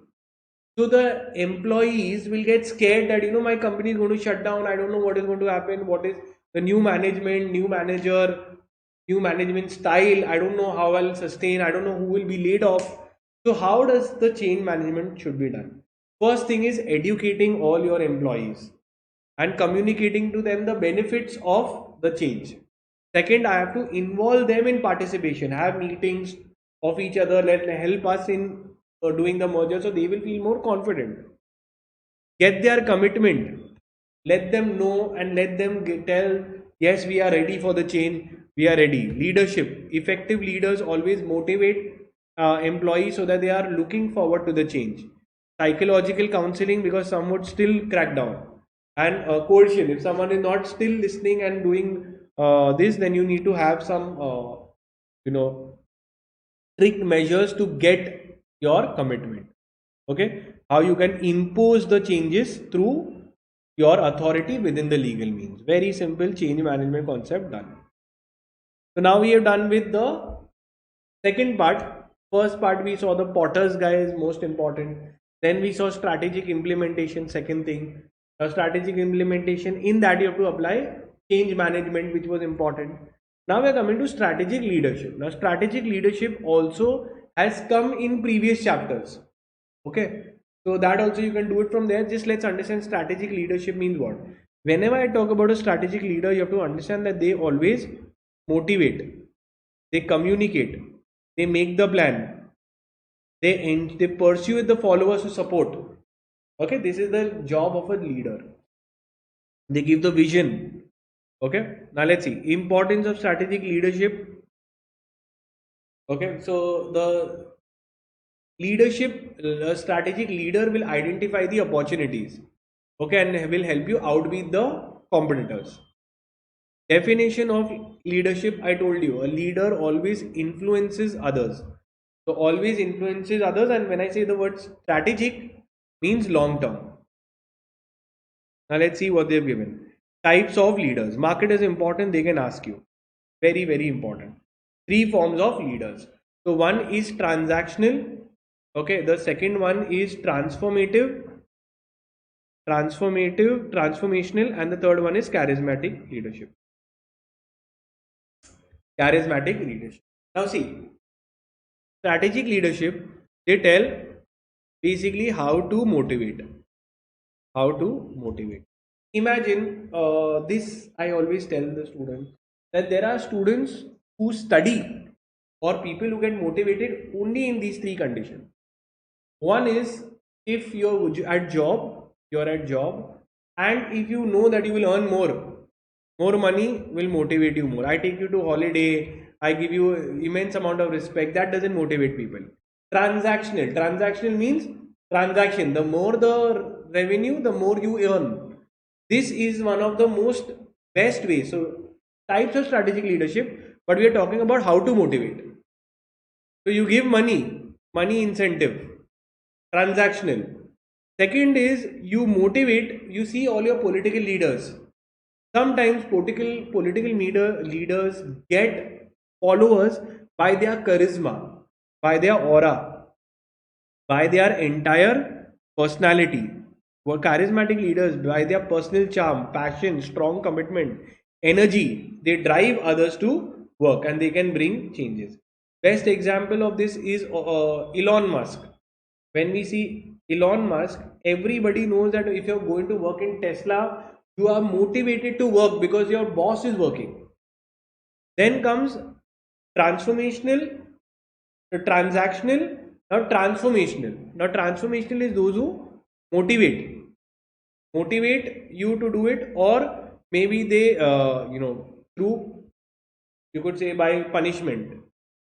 So the employees will get scared that my company is going to shut down. I don't know what is going to happen. What is the new management, new manager, new management style? I don't know how I'll sustain. I don't know who will be laid off. So how does the change management should be done? First thing is educating all your employees and communicating to them the benefits of the change. Second, I have to involve them in participation, have meetings of each other, let help us in doing the merger, so they will feel more confident. Get their commitment, let them know and let them tell, yes, we are ready for the change, we are ready. Leadership, effective leaders always motivate employees so that they are looking forward to the change. Psychological counseling, because some would still crack down, and coercion, if someone is not still listening and doing this, then you need to have some you know strict measures to get your commitment. Okay, how you can impose the changes through your authority within the legal means. Very simple change management concept done. So now we have done with the second part. First part we saw the potter's guy is most important, then we saw strategic implementation, second thing. Now strategic implementation, in that you have to apply change management, which was important. Now we are coming to strategic leadership. Now strategic leadership also has come in previous chapters. Okay, so that also you can do it from there. Just let's understand strategic leadership means what. Whenever I talk about a strategic leader, you have to understand that they always motivate, they communicate, they make the plan, they pursue with the followers to support. Okay, this is the job of a leader. They give the vision. Okay, now let's see importance of strategic leadership. Okay, so the leadership, a strategic leader will identify the opportunities. Okay, and will help you outbeat the competitors. Definition of leadership, I told you, a leader always influences others. So always influences others, and when I say the word strategic, means long term. Now let's see what they've given. Types of leaders. Market is important, they can ask you. Very, very important. Three forms of leaders. So one is transactional. Okay, the second one is transformational, and the third one is charismatic leadership. Charismatic leadership. Now see, strategic leadership, they tell basically how to motivate. How to motivate. Imagine this, I always tell the students that there are students who study or people who get motivated only in these three conditions. One is if you're at job, and if you know that you will earn more money will motivate you more. I take you to holiday, I give you immense amount of respect. That doesn't motivate people. Transactional means transaction. The more the revenue, the more you earn. This is one of the most best ways. So types of strategic leadership, but we are talking about how to motivate. So you give money incentive, transactional. Second is you motivate, you see all your political leaders. Sometimes political leaders get followers by their charisma, by their aura, by their entire personality. Were charismatic leaders by their personal charm, passion, strong commitment, energy. They drive others to work and they can bring changes. Best example of this is Elon Musk. When we see Elon Musk, everybody knows that if you're going to work in Tesla, you are motivated to work because your boss is working. Then comes transformational, transactional, now transformational. Now transformational is those who motivate you to do it, or maybe they through, you could say, by punishment,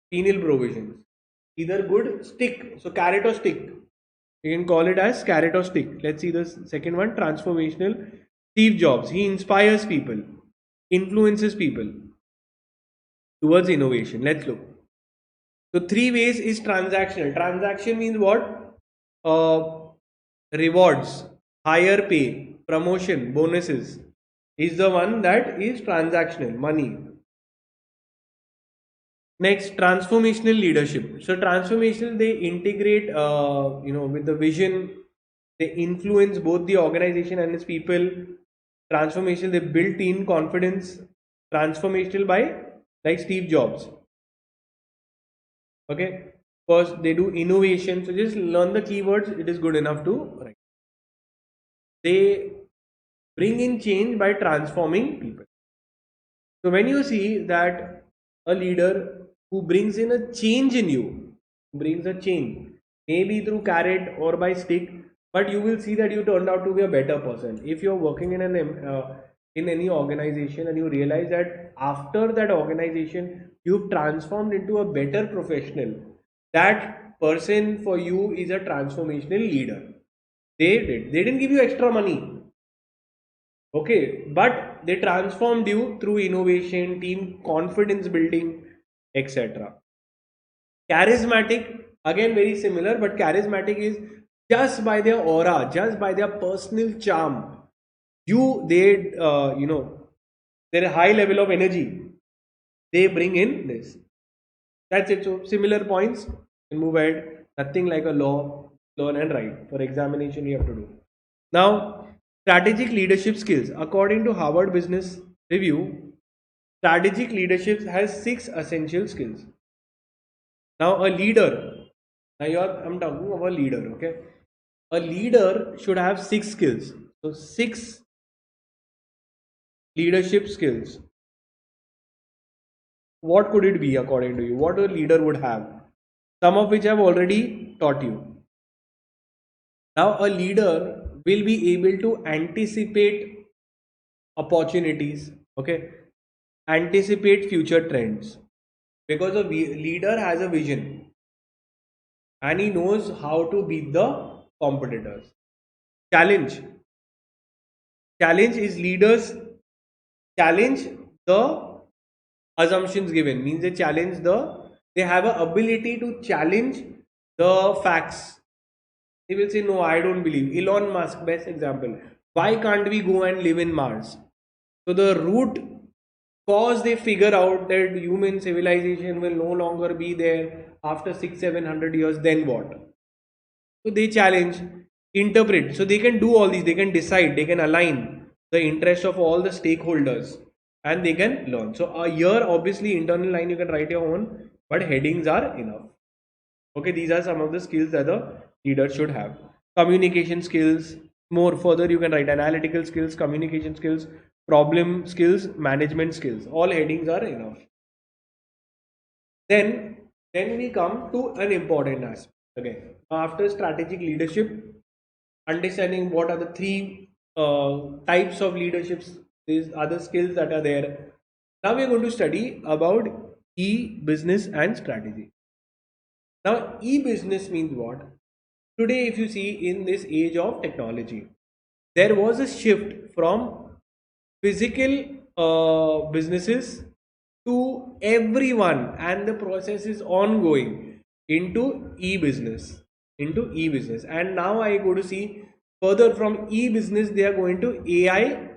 penal provisions, either good stick, so carrot or stick, you can call it as carrot or stick. Let's see the second one, transformational. Steve Jobs, he inspires people, influences people towards innovation. Let's look. So three ways is transactional. Transaction means what? Rewards, higher pay, promotion, bonuses is the one that is transactional, money. Next, transformational leadership. So transformational, they integrate, with the vision. They influence both the organization and its people. Transformational, they build team confidence. Transformational by like Steve Jobs. Okay, first they do innovation. So just learn the keywords. It is good enough to write. They bring in change by transforming people. So when you see that a leader who brings in a change in you, brings a change, maybe through carrot or by stick, but you will see that you turned out to be a better person. If you're working in in any organization and you realize that after that organization you've transformed into a better professional, that person for you is a transformational leader. They didn't give you extra money. Okay, but they transformed you through innovation, team confidence building, etc. Charismatic, again very similar, but charismatic is just by their aura, just by their personal charm. Their high level of energy, they bring in this. That's it. So similar points and move ahead. Nothing like a law, learn and write. For examination, you have to do. Now, strategic leadership skills. According to Harvard Business Review, strategic leadership has 6 essential skills. Now, a leader. I'm talking about a leader. Okay, a leader should have 6 skills. So 6 leadership skills. What could it be according to you? What a leader would have? Some of which I've already taught you. Now, a leader will be able to anticipate opportunities, okay, anticipate future trends, because a leader has a vision and he knows how to beat the competitors. Challenge. Challenge is leaders challenge the assumptions given, means they have a ability to challenge the facts. They will say, no, I don't believe. Elon Musk, best example. Why can't we go and live in Mars? So the root cause they figure out that human civilization will no longer be there after 600-700 years, then what? So they challenge, interpret. So they can do all these, they can decide, they can align the interest of all the stakeholders and they can learn. So here obviously internal line you can write your own, but headings are enough. Okay, these are some of the skills that the leader should have. Communication skills, more further you can write analytical skills, communication skills, problem skills, management skills. All headings are enough. Then we come to an important aspect. Okay, after strategic leadership, understanding what are the three types of leaderships, these other skills that are there. Now we are going to study about e-business and strategy. Now e-business means what? Today if you see in this age of technology, there was a shift from physical businesses to everyone, and the process is ongoing into e-business, and now I go to see further from e-business they are going to AI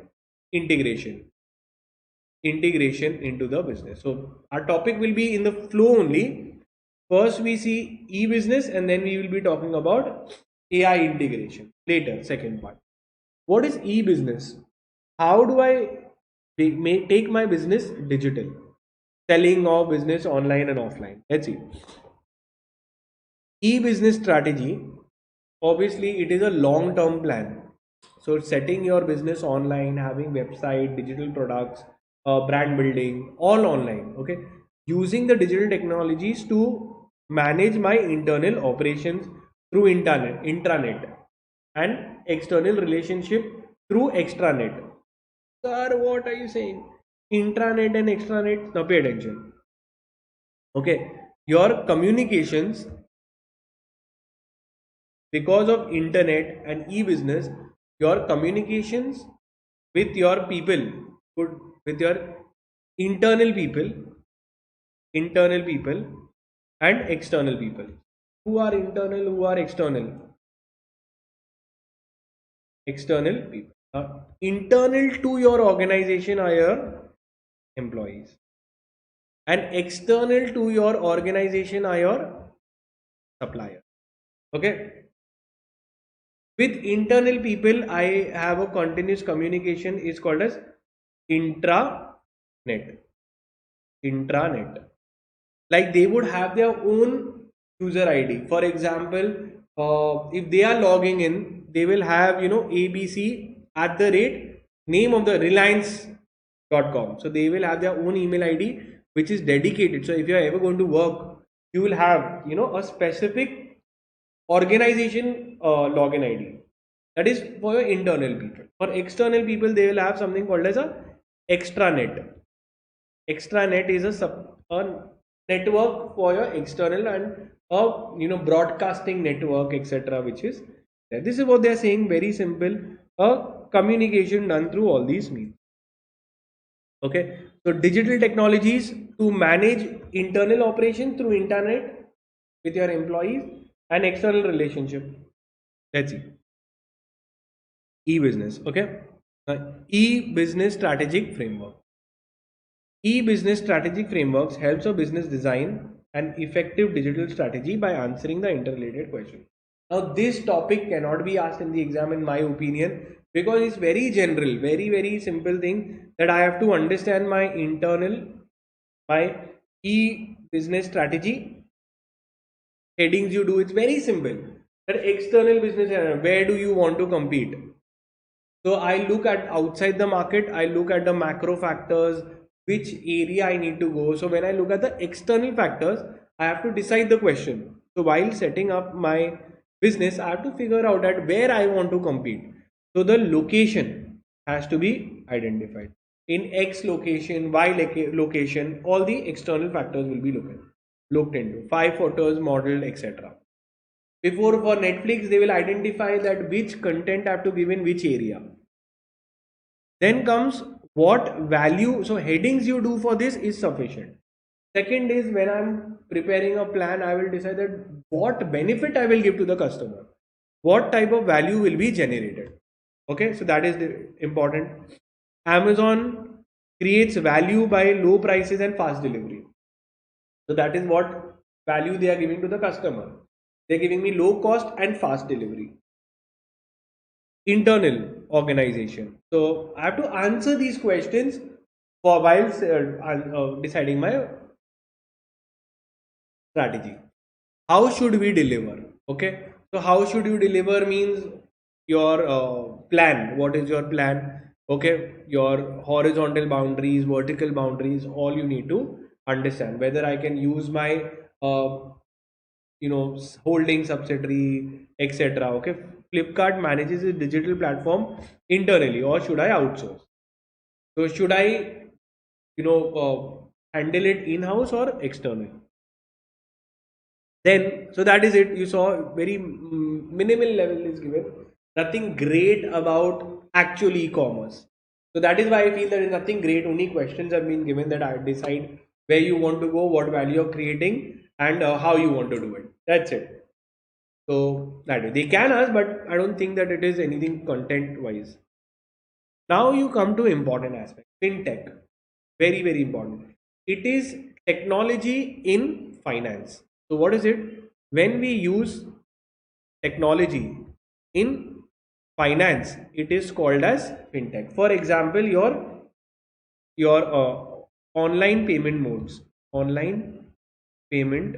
integration into the business. So our topic will be in the flow only. First we see e-business and then we will be talking about AI integration later, second part. What is e-business? How do I take my business digital? Selling of business online and offline. Let's see. E-business strategy, obviously it is a long-term plan. So setting your business online, having website, digital products, brand building, all online. Okay. Using the digital technologies to manage my internal operations through intranet, and external relationship through extranet. Sir, what are you saying? Intranet and extranet? Now pay attention. Okay, your communications, because of internet and e-business, your communications with your people, with your internal people, and external people. Who are internal? Who are external? External people. Internal to your organization are your employees, and external to your organization are your suppliers. Okay. With internal people, I have a continuous communication is called as intranet. Intranet. Like they would have their own user ID. For example, if they are logging in, they will have ABC at the rate name of the Reliance.com. So they will have their own email ID which is dedicated. So if you are ever going to work, you will have a specific organization login ID. That is for your internal people. For external people, they will have something called as a extranet. Extranet is a network for your external and a broadcasting network, etc. Which is there. This is what they are saying. Very simple. A communication done through all these means. Okay. So digital technologies to manage internal operation through internet with your employees and external relationship. Let's see. E-business. Okay. E-business strategic framework. E-business strategic frameworks helps a business design an effective digital strategy by answering the interrelated questions. Now this topic cannot be asked in the exam in my opinion, because it's very general, very simple thing that I have to understand my e-business strategy. Headings you do, it's very simple. That external business, where do you want to compete? So I look at outside the market, I look at the macro factors, which area I need to go. So when I look at the external factors, I have to decide the question. So while setting up my business, I have to figure out at where I want to compete. So the location has to be identified. In X location, Y location, all the external factors will be looked into. 5 photos, model, etc. Before for Netflix, they will identify that which content I have to give in which area. Then comes what value. So headings you do for this is sufficient. Second is when I'm preparing a plan, I will decide that what benefit I will give to the customer, what type of value will be generated. Okay, so that is the important. Amazon creates value by low prices and fast delivery. So that is what value they are giving to the customer. They're giving me low cost and fast delivery. Internal organization. So I have to answer these questions for while deciding my strategy. How should we deliver? Okay, so how should you deliver means your plan. What is your plan? Okay, your horizontal boundaries, vertical boundaries, all you need to understand. Whether I can use my holding subsidiary, etc. Okay, Flipkart manages a digital platform internally, or should I outsource? So should I handle it in-house or external? Then, so that is it. You saw very minimal level is given. Nothing great about actual e-commerce. So that is why I feel there is nothing great. Only questions have been given that I decide where you want to go, what value you're creating, and how you want to do it. That's it. So that is, they can ask, but I don't think that it is anything content wise. Now you come to important aspect. FinTech, very very important. It is technology in finance. So what is it? When we use technology in finance, it is called as fintech. For example, your online payment modes, online payment.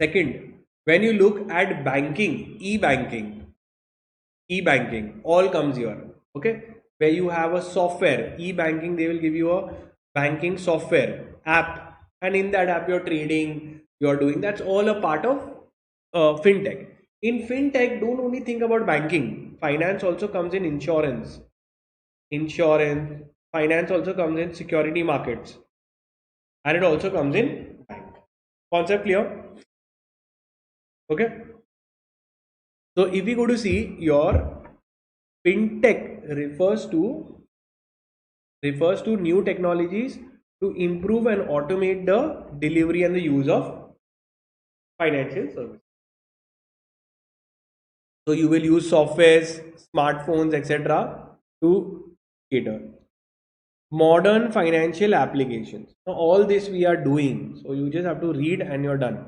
Second, when you look at banking, e-banking all comes here. Okay, where you have a software e-banking, they will give you a banking software app, and in that app you're trading, you're doing, that's all a part of fintech. In fintech, don't only think about banking, finance also comes in insurance, finance also comes in security markets, and it also comes in bank. Concept clear? Okay, so if we go to see, your fintech refers to new technologies to improve and automate the delivery and the use of financial services. So you will use softwares, smartphones, etc. to cater. Modern financial applications. Now all this we are doing. So you just have to read and you're done.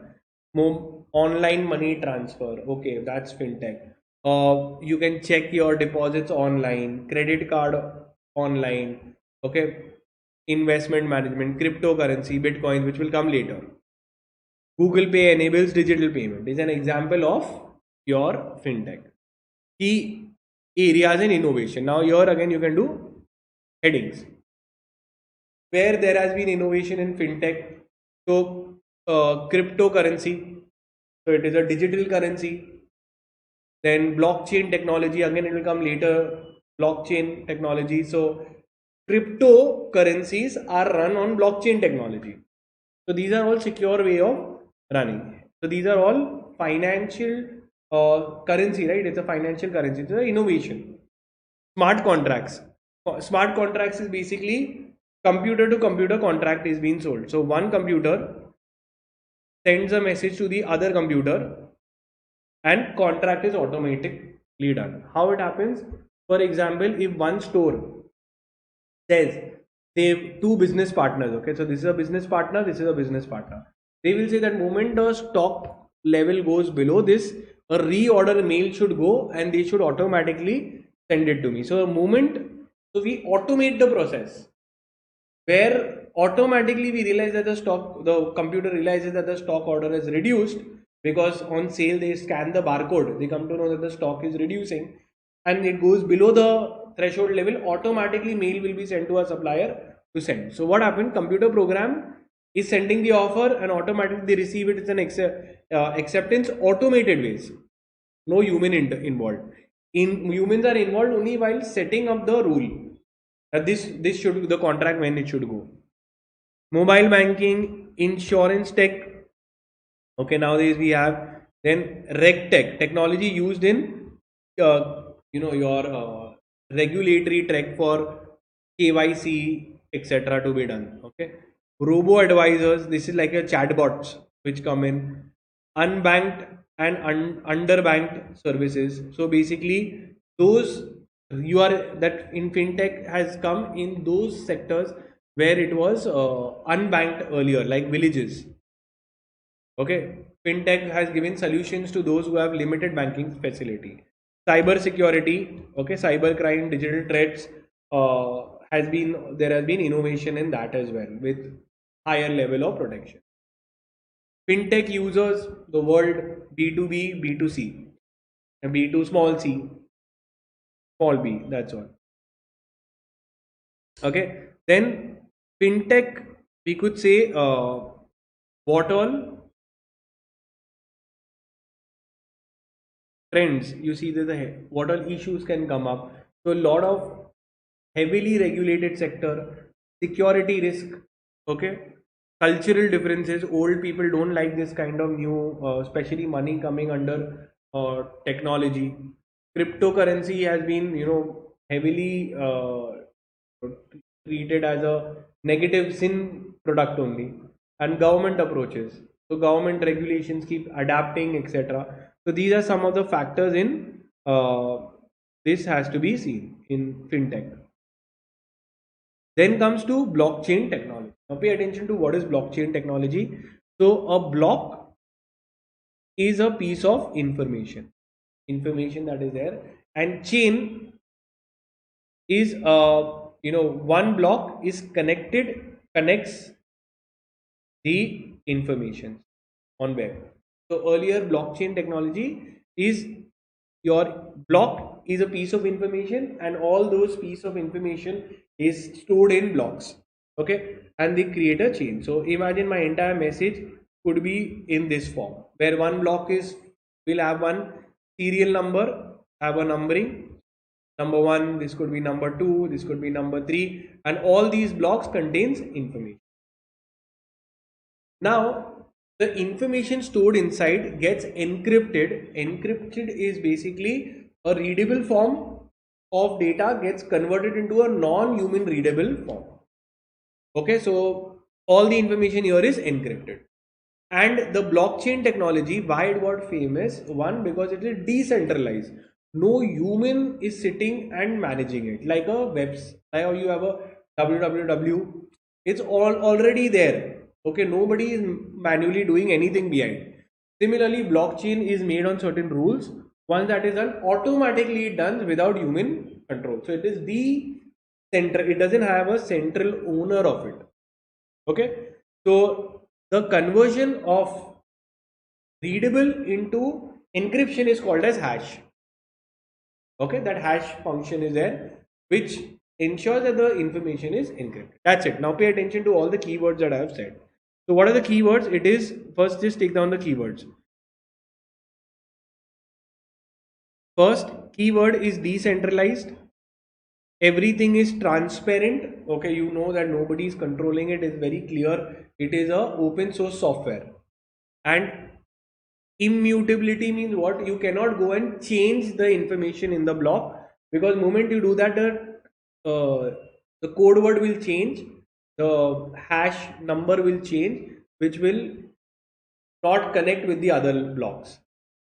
Online money transfer. Okay, that's fintech. You can check your deposits online, credit card online. Okay, investment management, cryptocurrency, Bitcoin, which will come later. Google Pay enables digital payment. Is an example of your fintech. Key areas in innovation. Now here again you can do headings. Where there has been innovation in fintech. So cryptocurrency. So it is a digital currency. Then blockchain technology, again it will come later. Blockchain technology. So cryptocurrencies are run on blockchain technology. So these are all secure way of running. So these are all financial currency, right? It's a financial currency. It's an innovation. Smart contracts. Smart contracts is basically computer to computer contract is being sold. So one computer sends a message to the other computer and contract is automatically done. How it happens? For example, if one store says they have two business partners, okay, so this is a business partner, this is a business partner, they will say that moment the stock level goes below this, a reorder mail should go and they should automatically send it to me. So we automate the process where automatically we realize that the computer realizes that the stock order is reduced, because on sale they scan the barcode, they come to know that the stock is reducing and it goes below the threshold level, automatically mail will be sent to a supplier to send. So what happened? Computer program is sending the offer and automatically they receive it. It's an acceptance automated ways. no human involved. In humans are involved only while setting up the rule that this should be the contract when it should go. Mobile banking, insurance tech. Okay, nowadays we have then reg tech, technology used in your regulatory tech for KYC etc. to be done. Okay, robo advisors. This is like a chatbots which come in unbanked and underbanked services. So basically, those you are that in fintech has come in those sectors where it was unbanked earlier, like villages. Okay, fintech has given solutions to those who have limited banking facility. Cyber security, okay, cyber crime, digital threats, there has been innovation in that as well with higher level of protection. Fintech users the world B2B, B2C, and B2 small c, small b. That's all. Okay, then fintech we could say what all trends you see there's a what all issues can come up. So a lot of heavily regulated sector, security risk, okay, cultural differences. Old people don't like this kind of new especially money coming under technology. Cryptocurrency has been heavily treated as a negative sin product only. And government approaches, so government regulations keep adapting etc. So these are some of the factors in this has to be seen in fintech. Then comes to blockchain technology. Now pay attention to what is blockchain technology. So a block is a piece of information that is there, and chain is one block is connects the information on web. So earlier blockchain technology is your block is a piece of information and all those piece of information is stored in blocks. Okay, and they create a chain. So imagine my entire message could be in this form where one block is will have one serial number, have a numbering, number one, this could be number two, this could be number three, and all these blocks contains information. Now, the information stored inside gets encrypted. Encrypted is basically a readable form of data gets converted into a non-human readable form. Okay, so all the information here is encrypted. And the blockchain technology, why it got famous? One, because it is decentralized. No human is sitting and managing it. Like a website, or you have a www, it's all already there. Okay, nobody is manually doing anything behind. Similarly, blockchain is made on certain rules. Once that is done, automatically done without human control. So it is the center. It doesn't have a central owner of it. Okay, so the conversion of readable into encryption is called as hash. Okay, that hash function is there which ensures that the information is encrypted. That's it. Now pay attention to all the keywords that I have said. So what are the keywords? It is, first just take down the keywords. First keyword is decentralized. Everything is transparent. Okay, you know that nobody is controlling it. It's very clear. It is a open source software. And immutability means what? You cannot go and change the information in the block, because moment you do that, the code word will change, the hash number will change, which will not connect with the other blocks.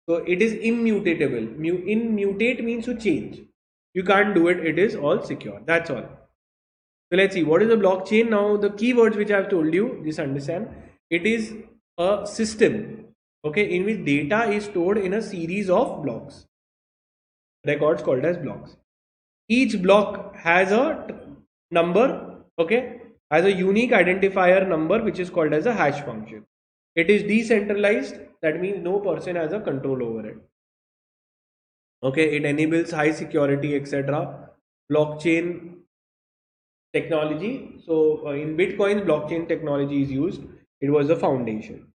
So it is immutable. Immutate means to change. You can't do it. It is all secure. That's all. So let's see what is a blockchain. Now the keywords which I have told you, just understand. It is a system, okay, in which data is stored in a series of blocks, records called as blocks. Each block has a number, okay, has a unique identifier number which is called as a hash function. It is decentralized, that means no person has a control over it. Okay, it enables high security etc. Blockchain technology. So in Bitcoin, blockchain technology is used. It was the foundation.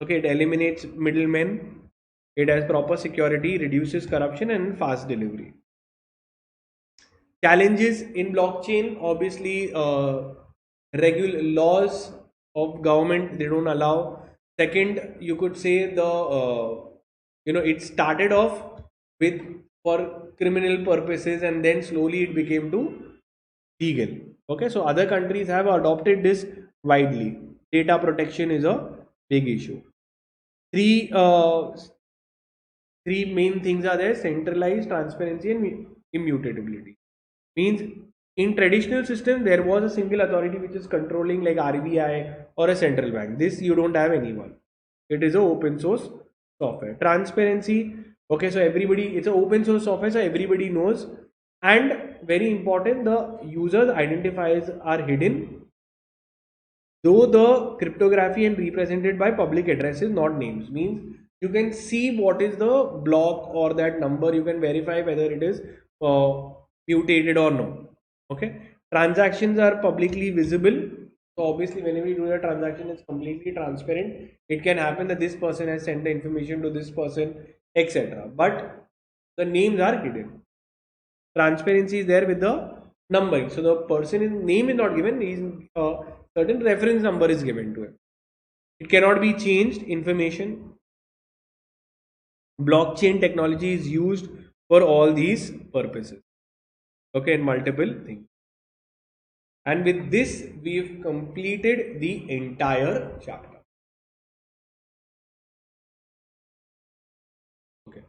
Okay, it eliminates middlemen. it has proper security, reduces corruption, and fast delivery. Challenges in blockchain, obviously, regular laws of government, they don't allow. Second, you could say it started off with for criminal purposes, and then slowly it became to legal. Okay, so other countries have adopted this widely. Data protection is a big issue. Three three main things are there: centralized, transparency, and immutability. Means in traditional system there was a single authority which is controlling, like RBI or a central bank. This you don't have anyone. It is a open source software. Transparency, okay, so everybody, it's a open source software, so everybody knows. And very important, the users identifiers are hidden, though the cryptography and represented by public addresses, not names. Means you can see what is the block or that number, you can verify whether it is mutated or no. Okay, transactions are publicly visible, so obviously whenever you do a transaction, it's completely transparent. It can happen that this person has sent the information to this person, etc., but the names are hidden. Transparency is there with the numbering, so the person name is not given, is certain reference number is given to him. It cannot be changed information. Blockchain technology is used for all these purposes. Okay, and multiple things. And with this, we've completed the entire chapter. Okay.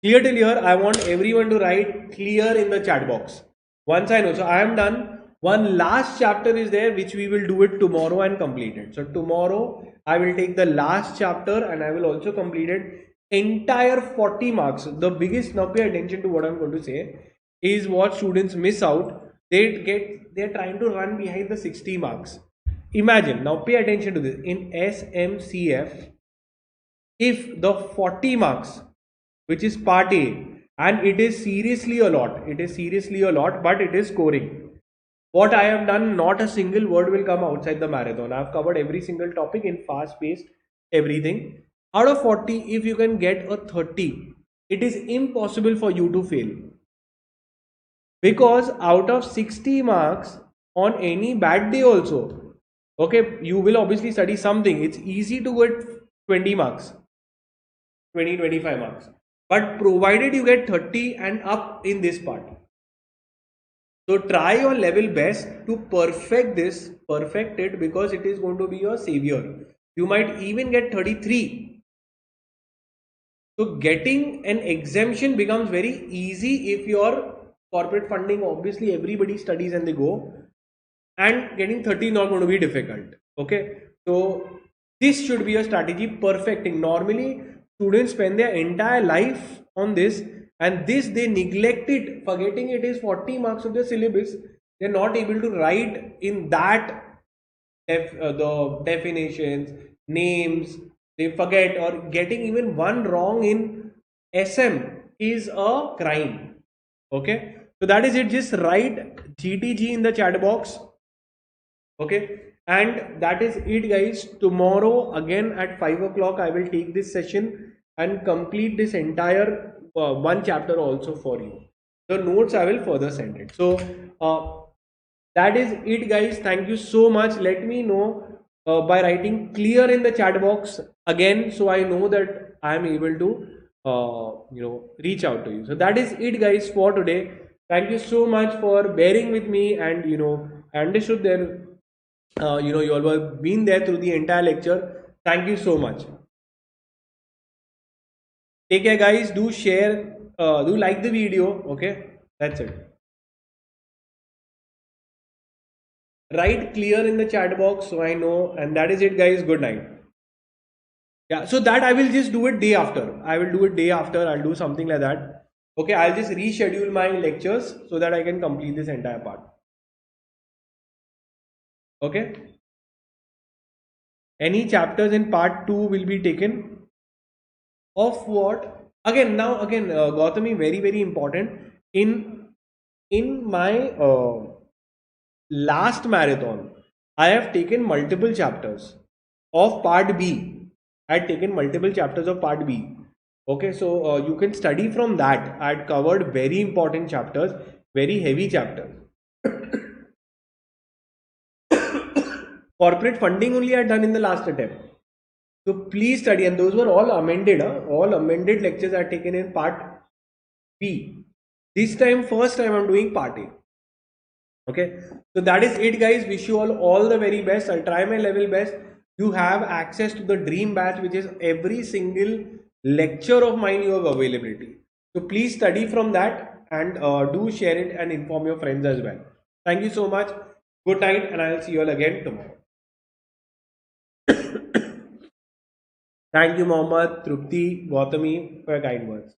Clear till here? I want everyone to write clear in the chat box. Once I know. So I am done. One last chapter is there, which we will do it tomorrow and complete it. So tomorrow I will take the last chapter and I will also complete it. Entire 40 marks. The biggest, now pay attention to what I'm going to say, is what students miss out. They're trying to run behind the 60 marks. Imagine, now pay attention to this. In SMCF, if the 40 marks, which is part A, and it is seriously a lot, but it is scoring. What I have done, not a single word will come outside the marathon. I have covered every single topic in fast paced, everything. Out of 40, if you can get a 30, it is impossible for you to fail. Because out of 60 marks, on any bad day also, okay, you will obviously study something. It's easy to get 20 marks, 25 marks. But provided you get 30 and up in this part. So try your level best to perfect it, because it is going to be your savior. You might even get 33. So getting an exemption becomes very easy if your corporate funding, obviously everybody studies and they go, and getting 30 is not going to be difficult. Okay, so this should be a strategy, perfecting. Normally students spend their entire life on this, and this they neglect it, forgetting it is 40 marks of the syllabus. They're not able to write in that the definitions, names, they forget, or getting even one wrong in SM is a crime. Okay, so that is it. Just write GTG in the chat box. Okay, and that is it, guys. Tomorrow again at 5 o'clock I will take this session and complete this entire one chapter also for you. The notes I will further send it. So that is it, guys. Thank you so much. Let me know by writing clear in the chat box again, so I know that I am able to reach out to you. So that is it, guys, for today. Thank you so much for bearing with me, and I understood that you all were been there through the entire lecture. Thank you so much. Take care, guys. Do share, do like the video. Okay, that's it. Write clear in the chat box so I know, and that is it, guys. Good night. Yeah, so that I will just do it day after. I'll do something like that. Okay, I'll just reschedule my lectures so that I can complete this entire part. Okay. Any chapters in part 2 will be taken. Of what? Again, Gautami, very, very important. In my last marathon, I have taken multiple chapters of part B. I had taken multiple chapters of part B. Okay, so you can study from that. I had covered very important chapters, very heavy chapters. Corporate funding only I had done in the last attempt. So please study, and those were all amended. All amended lectures are taken in part B. This time, first time I'm doing part A. Okay, so that is it, guys. Wish you all the very best. I'll try my level best. You have access to the dream batch, which is every single lecture of mine you have availability. So please study from that and do share it and inform your friends as well. Thank you so much. Good night, and I'll see you all again tomorrow. Thank you, Mohammed, Trupti, Gautami, for your kind words.